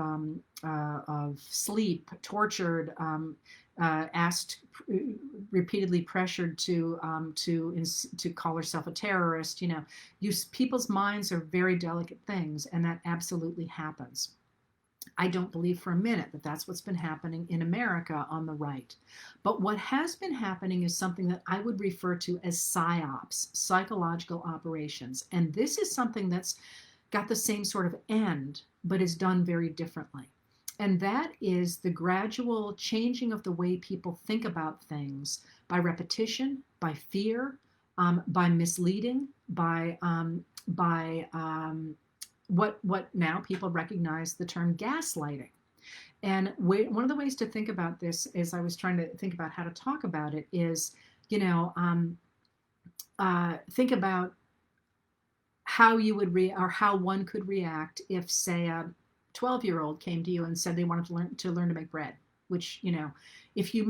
sleep, tortured, asked, repeatedly pressured to call herself a terrorist. People's minds are very delicate things, and that absolutely happens. I don't believe for a minute that that's what's been happening in America on the right. But what has been happening is something that I would refer to as psyops, psychological operations. And this is something that's got the same sort of end, but is done very differently. And that is the gradual changing of the way people think about things by repetition, by fear, by misleading, by what now people recognize the term gaslighting. And one of the ways to think about this, as I was trying to think about how to talk about it, is, think about how you would or how one could react if, say, a 12-year-old came to you and said they wanted to learn to make bread. Which, if you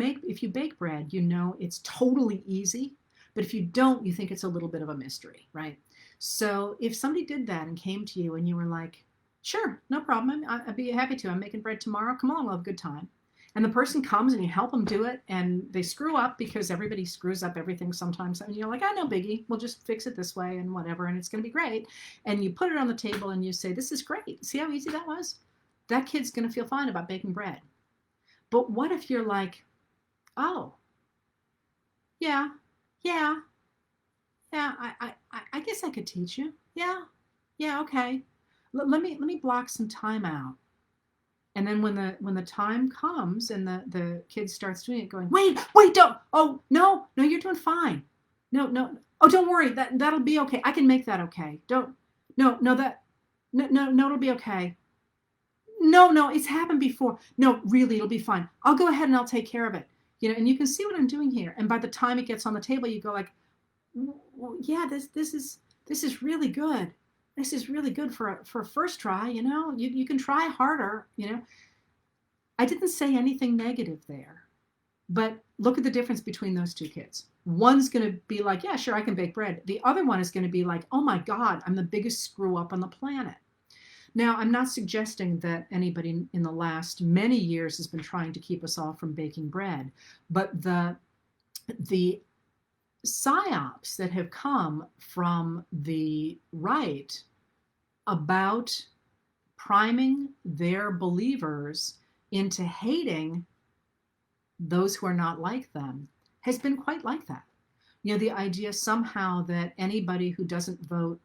bake bread, it's totally easy, but if you don't, you think it's a little bit of a mystery, right? So if somebody did that and came to you and you were like, sure, no problem, I'd be happy to. I'm making bread tomorrow. Come along, we'll have a good time. And the person comes and you help them do it, and they screw up, because everybody screws up everything sometimes. And you're like, no biggie. We'll just fix it this way and whatever, and it's going to be great. And you put it on the table and you say, this is great. See how easy that was? That kid's going to feel fine about baking bread. But what if you're like, oh, yeah, I guess I could teach you. Yeah, okay. Let me block some time out. And then when the time comes and the kid starts doing it, going, wait, don't. Oh, no, you're doing fine. No. Oh, don't worry. That'll be okay. I can make that okay. Don't. No, it'll be okay. No, it's happened before. No, really, it'll be fine. I'll go ahead and I'll take care of it. And you can see what I'm doing here. And by the time it gets on the table, you go like, well, yeah, this is really good. This is really good for a first try. You can try harder. I didn't say anything negative there, but look at the difference between those two kids. One's going to be like, yeah, sure, I can bake bread. The other one is going to be like, oh my God, I'm the biggest screw up on the planet. Now, I'm not suggesting that anybody in the last many years has been trying to keep us all from baking bread, but the psyops that have come from the right about priming their believers into hating those who are not like them has been quite like that. The idea somehow that anybody who doesn't vote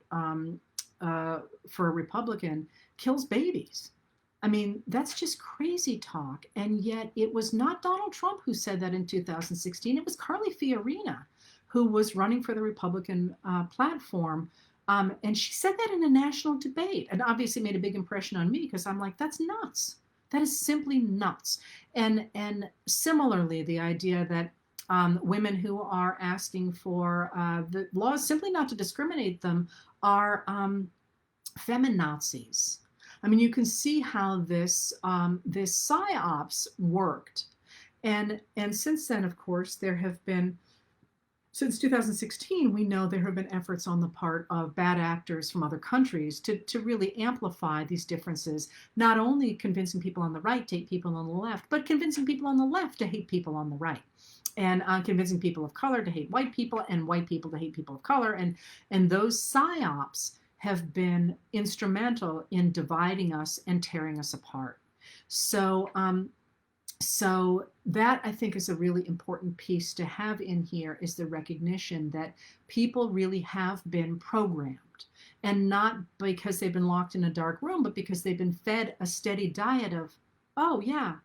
for a Republican kills babies. I mean, that's just crazy talk. And yet it was not Donald Trump who said that in 2016. It was Carly Fiorina, who was running for the Republican platform. And she said that in a national debate, and obviously made a big impression on me, because I'm like, that's nuts. That is simply nuts. And similarly, the idea that women who are asking for the laws simply not to discriminate them are feminazis. I mean, you can see how this psyops worked. And since then, of course, there have been, since 2016, we know there have been efforts on the part of bad actors from other countries to really amplify these differences, not only convincing people on the right to hate people on the left, but convincing people on the left to hate people on the right, and convincing people of color to hate white people, and white people to hate people of color. And those psyops have been instrumental in dividing us and tearing us apart. So that, I think, is a really important piece to have in here, is the recognition that people really have been programmed, and not because they've been locked in a dark room, but because they've been fed a steady diet of, oh yeah,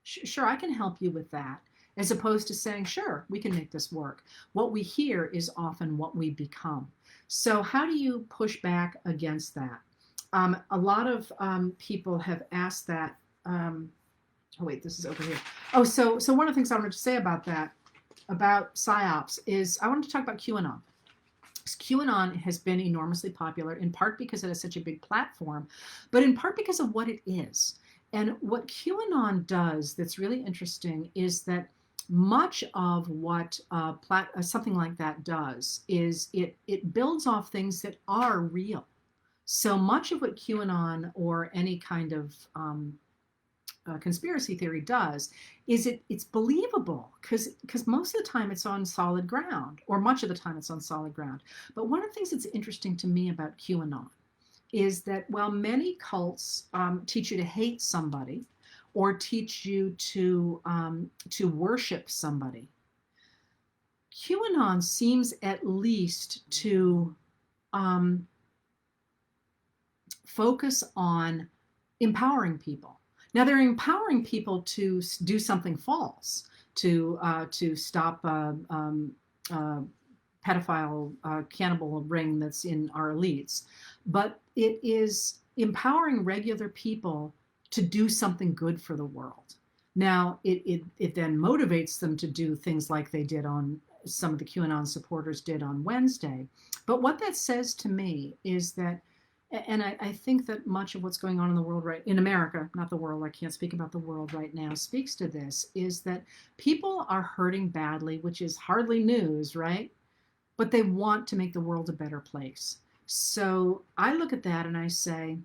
sure, I can help you with that, as opposed to saying, sure, we can make this work. What we hear is often what we become. So how do you push back against that? A lot of people have asked that. Oh, wait, this is over here. Oh, so one of the things I wanted to say about that, about PSYOPs, is I wanted to talk about QAnon. QAnon has been enormously popular, in part because it has such a big platform, but in part because of what it is. And what QAnon does that's really interesting is that much of what something like that does is it builds off things that are real. So much of what QAnon or any kind of conspiracy theory does is it's believable, because most of the time it's on solid ground, or much of the time it's on solid ground. But one of the things that's interesting to me about QAnon is that while many cults teach you to hate somebody or teach you to worship somebody, QAnon seems at least to focus on empowering people. Now they're empowering people to do something false, to stop uh, pedophile cannibal ring that's in our elites, but it is empowering regular people to do something good for the world. Now it then motivates them to do things like they did on some of the QAnon supporters did on Wednesday. But what that says to me is that, and I think that much of what's going on in the world right in America, not the world, I can't speak about the world right now, speaks to this, is that people are hurting badly, which is hardly news, right? But they want to make the world a better place. So I look at that and I say,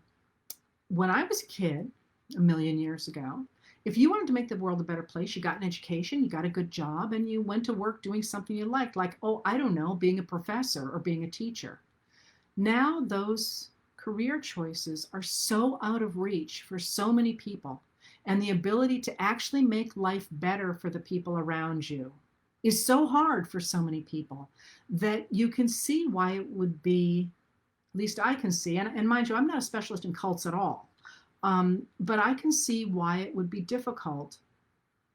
when I was a kid, a million years ago, if you wanted to make the world a better place, you got an education, you got a good job, and you went to work doing something you liked, like, oh, I don't know, being a professor or being a teacher. Now those career choices are so out of reach for so many people, and the ability to actually make life better for the people around you is so hard for so many people that you can see why it would be, at least I can see, and mind you, I'm not a specialist in cults at all, but I can see why it would be difficult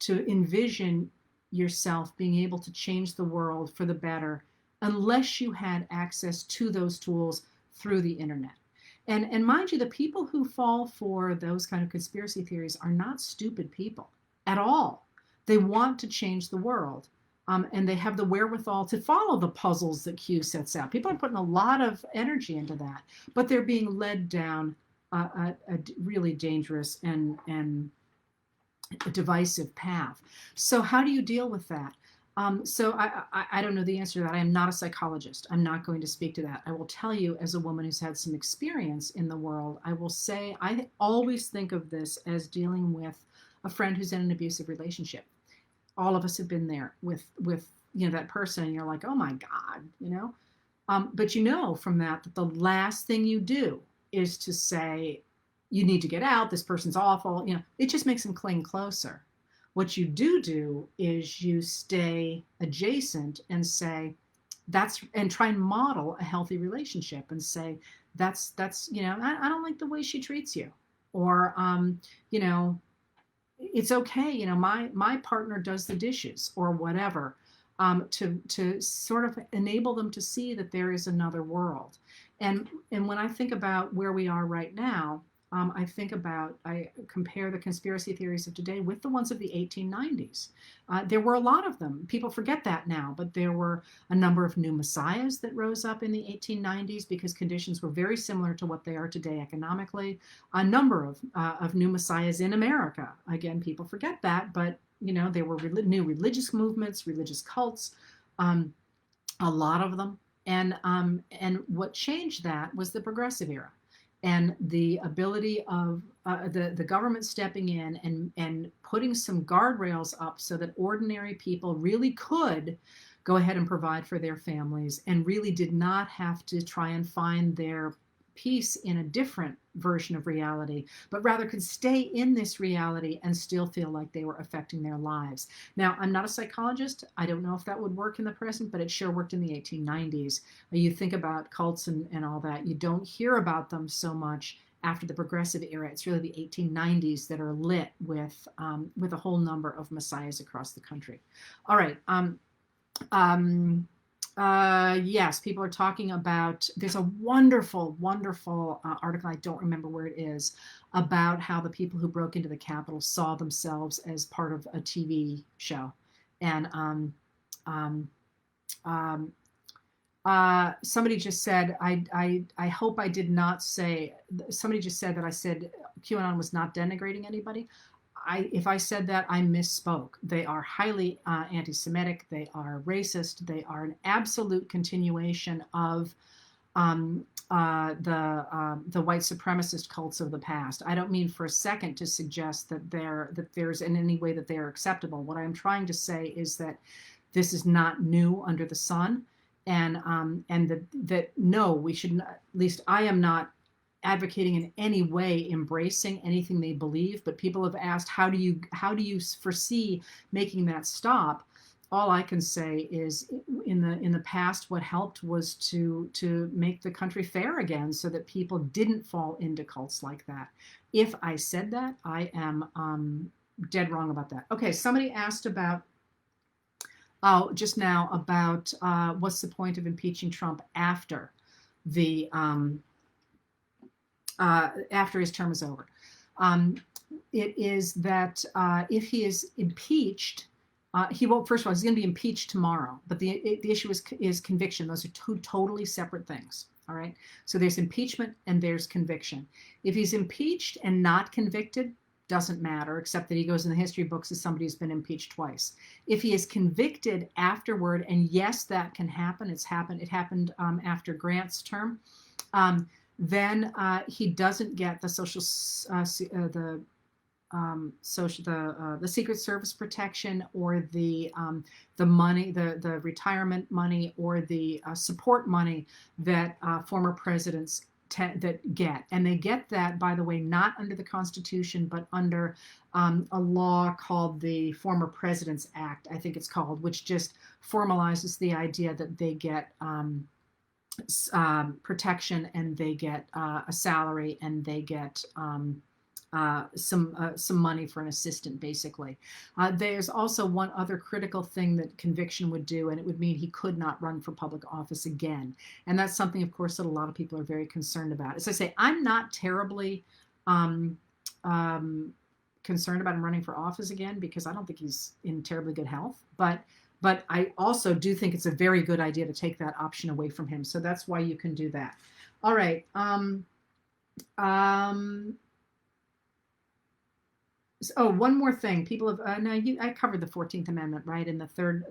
to envision yourself being able to change the world for the better unless you had access to those tools through the internet. And mind you, the people who fall for those kind of conspiracy theories are not stupid people at all. They want to change the world. And they have the wherewithal to follow the puzzles that Q sets out. People are putting a lot of energy into that, but they're being led down a really dangerous and a divisive path. So how do you deal with that? So I don't know the answer to that. I am not a psychologist. I'm not going to speak to that. I will tell you, as a woman who's had some experience in the world, I will say I always think of this as dealing with a friend who's in an abusive relationship. All of us have been there with that person, and you're like, oh my God. But from that the last thing you do is to say, you need to get out, this person's awful. It just makes them cling closer. What you do is you stay adjacent and say, and try and model a healthy relationship and say, that's I don't like the way she treats you, or it's okay, my partner does the dishes or whatever, to sort of enable them to see that there is another world. And when I think about where we are right now, I compare the conspiracy theories of today with the ones of the 1890s. There were a lot of them. People forget that now, but there were a number of new messiahs that rose up in the 1890s because conditions were very similar to what they are today economically. A number of new messiahs in America. Again, people forget that, but there were new religious movements, religious cults, a lot of them. And what changed that was the progressive era, and the ability of the government stepping in and putting some guardrails up so that ordinary people really could go ahead and provide for their families and really did not have to try and find their peace in a different version of reality, but rather could stay in this reality and still feel like they were affecting their lives. Now, I'm not a psychologist. I don't know if that would work in the present, but it sure worked in the 1890s. You think about cults and all that, you don't hear about them so much after the progressive era. It's really the 1890s that are lit with a whole number of messiahs across the country. All right. Yes, people are talking about, there's a wonderful, wonderful article, I don't remember where it is, about how the people who broke into the Capitol saw themselves as part of a TV show. And somebody just said, I hope I did not say, somebody just said that I said QAnon was not denigrating anybody. If I said that, I misspoke. They are highly anti-Semitic. They are racist. They are an absolute continuation of the white supremacist cults of the past. I don't mean for a second to suggest that there's in any way that they are acceptable. What I'm trying to say is that this is not new under the sun, and that no, we should not, at least I am not advocating in any way embracing anything they believe, but people have asked, how do you foresee making that stop? all I can say is in the past, what helped was to make the country fair again, so that people didn't fall into cults like that. If I said that, I am dead wrong about that. Okay, somebody asked about just now about what's the point of impeaching Trump after the after his term is over. It is that if he is impeached, he won't. First of all, he's going to be impeached tomorrow. But the issue is conviction. Those are two totally separate things. All right. So there's impeachment and there's conviction. If he's impeached and not convicted, doesn't matter, except that he goes in the history books as somebody who's been impeached twice. If he is convicted afterward, and yes, that can happen. It's happened. It happened after Grant's term. Then he doesn't get the the Secret Service protection, or the money, the retirement money, or the support money that former presidents that get. And they get that, by the way, not under the Constitution, but under a law called the Former Presidents Act, I think it's called, which just formalizes the idea that they get protection, and they get a salary, and they get some money for an assistant, basically. There's also one other critical thing that conviction would do, and it would mean he could not run for public office again. And that's something, of course, that a lot of people are very concerned about. As I say, I'm not terribly concerned about him running for office again, because I don't think he's in terribly good health. But I also do think it's a very good idea to take that option away from him. So that's why you can do that. All right. Oh, one more thing. People have I covered the 14th Amendment, right? In the third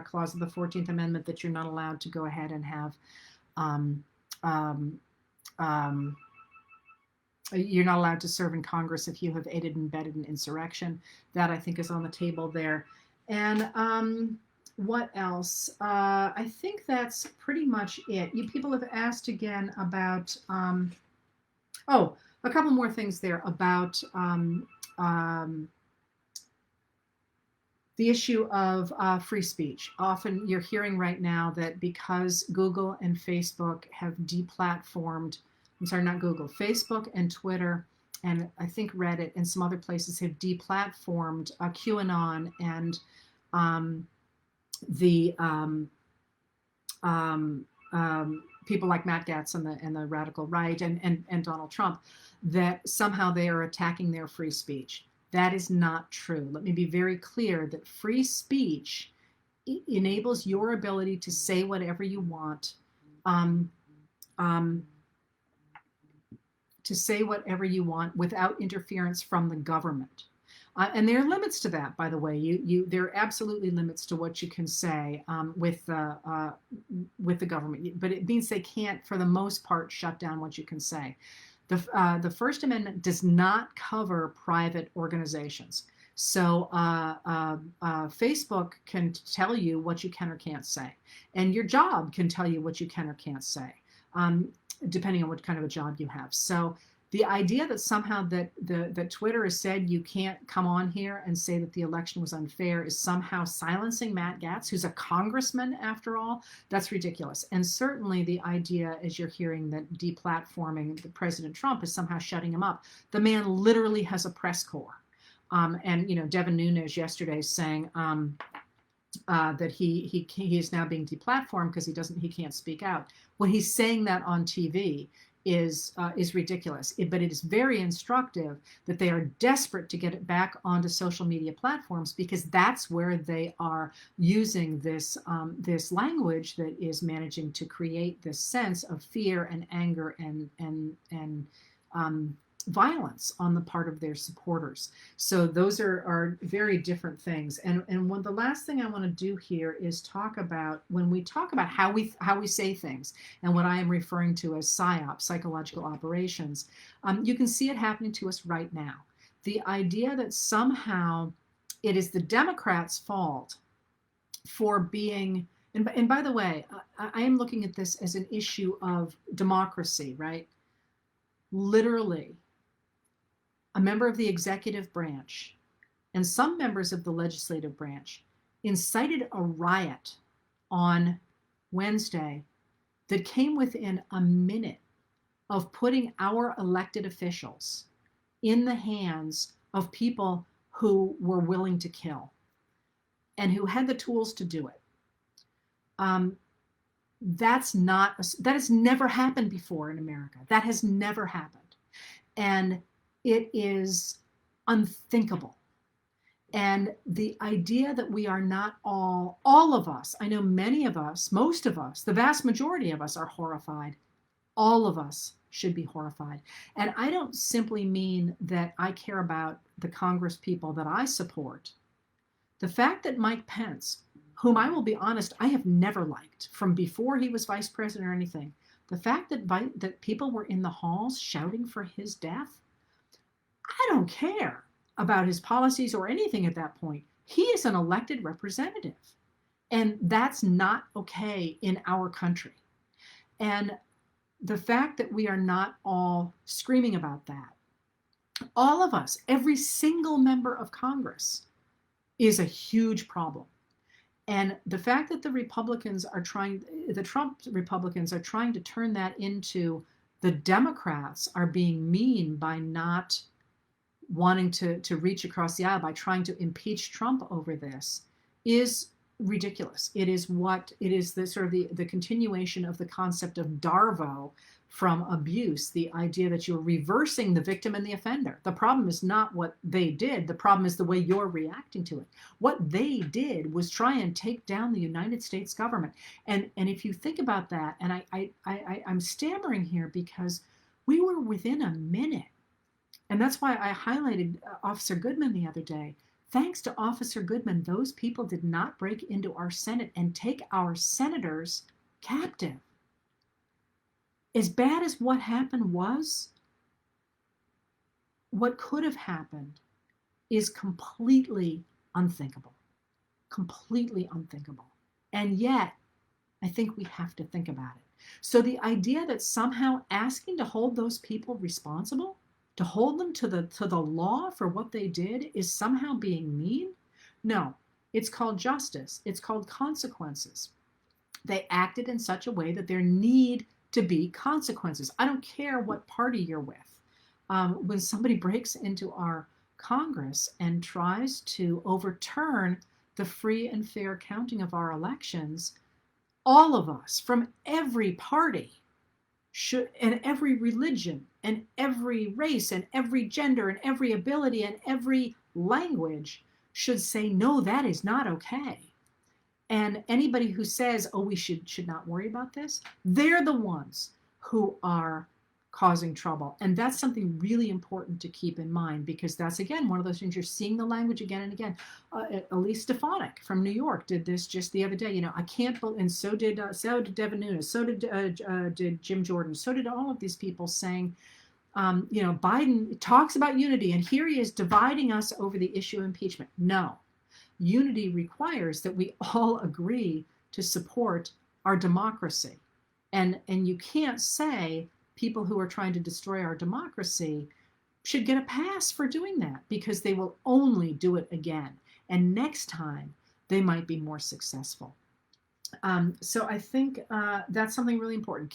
clause of the 14th Amendment, that you're not allowed to go ahead and have you're not allowed to serve in Congress if you have aided and abetted an insurrection. That, I think, is on the table there. And what else? I think that's pretty much it. People have asked again about, a couple more things there about the issue of free speech. Often you're hearing right now that because Google and Facebook have deplatformed, I'm sorry, not Google, Facebook and Twitter, and I think Reddit and some other places have deplatformed QAnon and the people like Matt Gaetz and the radical right and Donald Trump, that somehow they are attacking their free speech. That is not true. Let me be very clear that free speech enables your ability to say whatever you want, to say whatever you want without interference from the government. And there are limits to that, by the way. There are absolutely limits to what you can say with the government, but it means they can't, for the most part, shut down what you can say. The First Amendment does not cover private organizations. So Facebook can tell you what you can or can't say, and your job can tell you what you can or can't say, depending on what kind of a job you have. So the idea that somehow that Twitter has said you can't come on here and say that the election was unfair is somehow silencing Matt Gaetz, who's a congressman after all, that's ridiculous. And certainly the idea, as you're hearing, that deplatforming the President Trump is somehow shutting him up. The man literally has a press corps. And Devin Nunes yesterday saying that he is now being deplatformed because he can't speak out. When he's saying that on TV is ridiculous. But it is very instructive that they are desperate to get it back onto social media platforms, because that's where they are using this language that is managing to create this sense of fear and anger and violence on the part of their supporters. So those are very different things. And the last thing I want to do here is talk about, when we talk about how we say things, and what I am referring to as PSYOP, psychological operations, you can see it happening to us right now. The idea that somehow it is the Democrats' fault for being, and by the way, I am looking at this as an issue of democracy, right? Literally, a member of the executive branch and some members of the legislative branch incited a riot on Wednesday that came within a minute of putting our elected officials in the hands of people who were willing to kill and who had the tools to do it. That has never happened before in America. That has never happened. And it is unthinkable. And the idea that we are not all of us, I know many of us, most of us, the vast majority of us are horrified. All of us should be horrified. And I don't simply mean that I care about the Congress people that I support. The fact that Mike Pence, whom I will be honest, I have never liked from before he was vice president or anything, the fact that people were in the halls shouting for his death, I don't care about his policies or anything at that point. He is an elected representative. And that's not okay in our country. And the fact that we are not all screaming about that, all of us, every single member of Congress, is a huge problem. And the fact that the Trump Republicans are trying to turn that into the Democrats are being mean by not wanting to reach across the aisle, by trying to impeach Trump over this, is ridiculous. It is the sort of the continuation of the concept of Darvo from abuse, the idea that you're reversing the victim and the offender. The problem is not what they did. The problem is the way you're reacting to it. What they did was try and take down the United States government. And if you think about that, and I'm stammering here because we were within a minute. And that's why I highlighted Officer Goodman the other day. Thanks to Officer Goodman, those people did not break into our Senate and take our senators captive. As bad as what happened was, what could have happened is completely unthinkable. Completely unthinkable. And yet, I think we have to think about it. So the idea that somehow asking to hold those people responsible, to hold them to the law for what they did, is somehow being mean? No, it's called justice. It's called consequences. They acted in such a way that there need to be consequences. I don't care what party you're with. When somebody breaks into our Congress and tries to overturn the free and fair counting of our elections, all of us from every party should, and every religion and every race and every gender and every ability and every language should say, no, that is not okay. And anybody who says, oh, we should not worry about this, they're the ones who are causing trouble. And that's something really important to keep in mind, because that's, again, one of those things you're seeing the language again and again. Elise Stefanik from New York did this just the other day. I can't believe, and so did Devin Nunes, so did Jim Jordan, so did all of these people saying, Biden talks about unity, and here he is dividing us over the issue of impeachment. No. Unity requires that we all agree to support our democracy. And you can't say people who are trying to destroy our democracy should get a pass for doing that, because they will only do it again. And next time, they might be more successful. So I think that's something really important.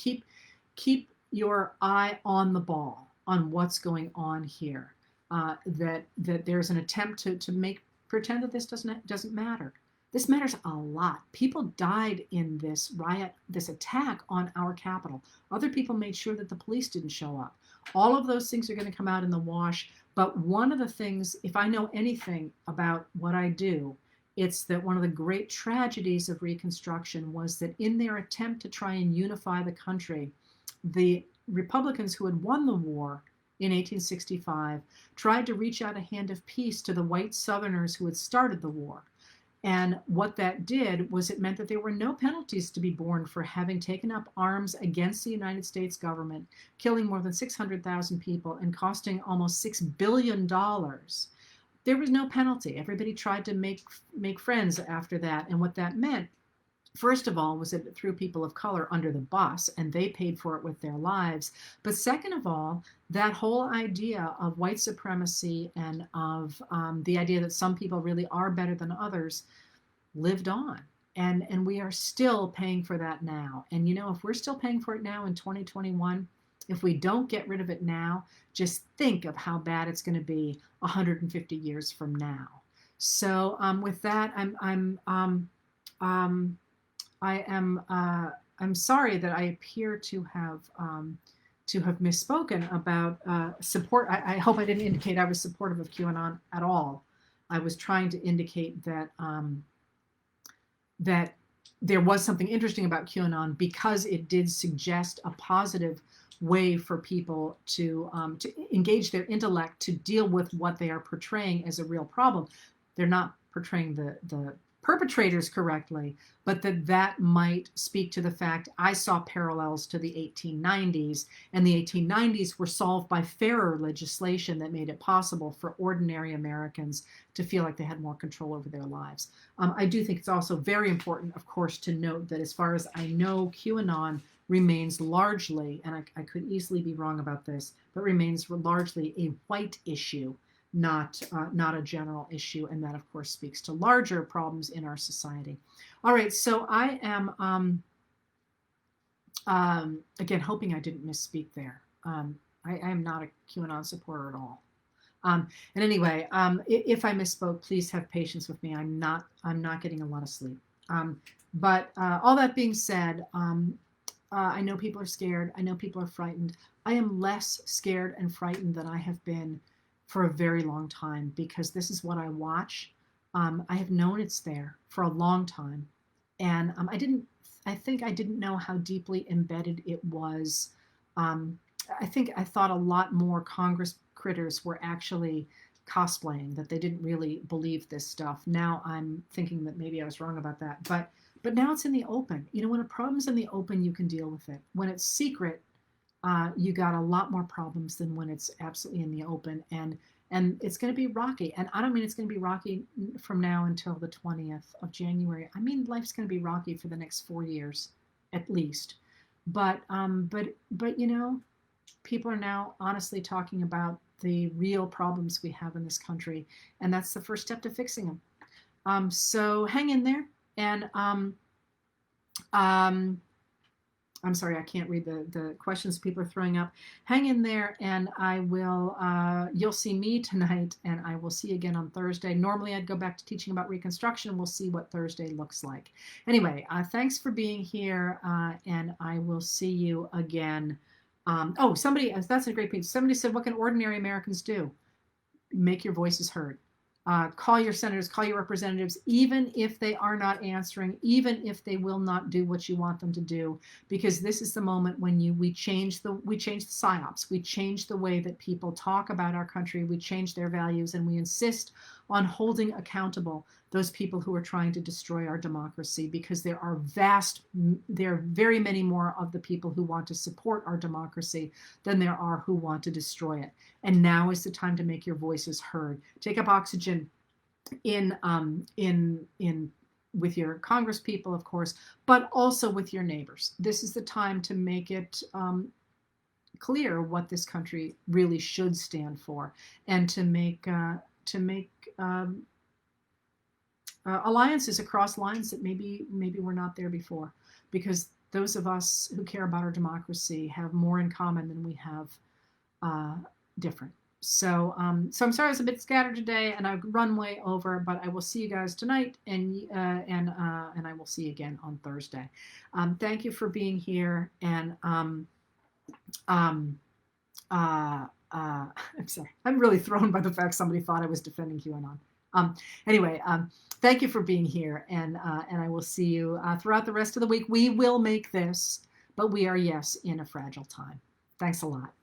Keep your eye on the ball on what's going on here. That there's an attempt to pretend that this doesn't matter. This matters a lot. People died in this riot, this attack on our Capitol. Other people made sure that the police didn't show up. All of those things are going to come out in the wash. But one of the things, if I know anything about what I do, it's that one of the great tragedies of Reconstruction was that in their attempt to try and unify the country, the Republicans who had won the war in 1865 tried to reach out a hand of peace to the white Southerners who had started the war. And what that did was it meant that there were no penalties to be borne for having taken up arms against the United States government, killing more than 600,000 people and costing almost $6 billion. There was no penalty. Everybody tried to make friends after that. And what that meant, first of all, was that it threw people of color under the bus, and they paid for it with their lives. But second of all, that whole idea of white supremacy and of the idea that some people really are better than others, lived on. And we are still paying for that now. And if we're still paying for it now in 2021, if we don't get rid of it now, just think of how bad it's going to be 150 years from now. So with that, I'm sorry that I appear to have misspoken about support. I hope I didn't indicate I was supportive of QAnon at all. I was trying to indicate that that there was something interesting about QAnon because it did suggest a positive way for people to engage their intellect to deal with what they are portraying as a real problem. They're not portraying the perpetrators correctly, but that might speak to the fact I saw parallels to the 1890s, and the 1890s were solved by fairer legislation that made it possible for ordinary Americans to feel like they had more control over their lives. I do think it's also very important, of course, to note that as far as I know, QAnon remains largely, and I could easily be wrong about this, but remains largely a white issue, not a general issue, and that of course speaks to larger problems in our society. All right, so I am again hoping I didn't misspeak there. I am not a QAnon supporter at all. And anyway, if I misspoke, please have patience with me. I'm not getting a lot of sleep. But all that being said, I know people are scared. I know people are frightened. I am less scared and frightened than I have been for a very long time, because this is what I watch. I have known it's there for a long time. And I think I didn't know how deeply embedded it was. I thought a lot more Congress critters were actually cosplaying, that they didn't really believe this stuff. Now I'm thinking that maybe I was wrong about that. But now it's in the open. When a problem's in the open, you can deal with it. When it's secret, you got a lot more problems than when it's absolutely in the open. And it's going to be rocky. And I don't mean it's going to be rocky from now until the 20th of January. I mean, life's going to be rocky for the next 4 years, at least. But people are now honestly talking about the real problems we have in this country. And that's the first step to fixing them. So hang in there. And I'm sorry, I can't read the questions people are throwing up. Hang in there, and I will, you'll see me tonight, and I will see you again on Thursday. Normally, I'd go back to teaching about Reconstruction. We'll see what Thursday looks like. Anyway, thanks for being here, and I will see you again. That's a great piece. Somebody said, what can ordinary Americans do? Make your voices heard. Call your senators, call your representatives, even if they are not answering, even if they will not do what you want them to do, because this is the moment when we change the psyops, we change the way that people talk about our country, we change their values, and we insist on holding accountable those people who are trying to destroy our democracy, because there are very many more of the people who want to support our democracy than there are who want to destroy it. And now is the time to make your voices heard. Take up oxygen in with your Congress people, of course, but also with your neighbors. This is the time to make it clear what this country really should stand for, and to make alliances across lines that maybe were not there before, because those of us who care about our democracy have more in common than we have different. So I'm sorry I was a bit scattered today, and I've run way over, but I will see you guys tonight, and I will see you again on Thursday. Thank you for being here, and I'm sorry. I'm really thrown by the fact somebody thought I was defending QAnon. Anyway, thank you for being here, and I will see you throughout the rest of the week. We will make this, but we are, yes, in a fragile time. Thanks a lot.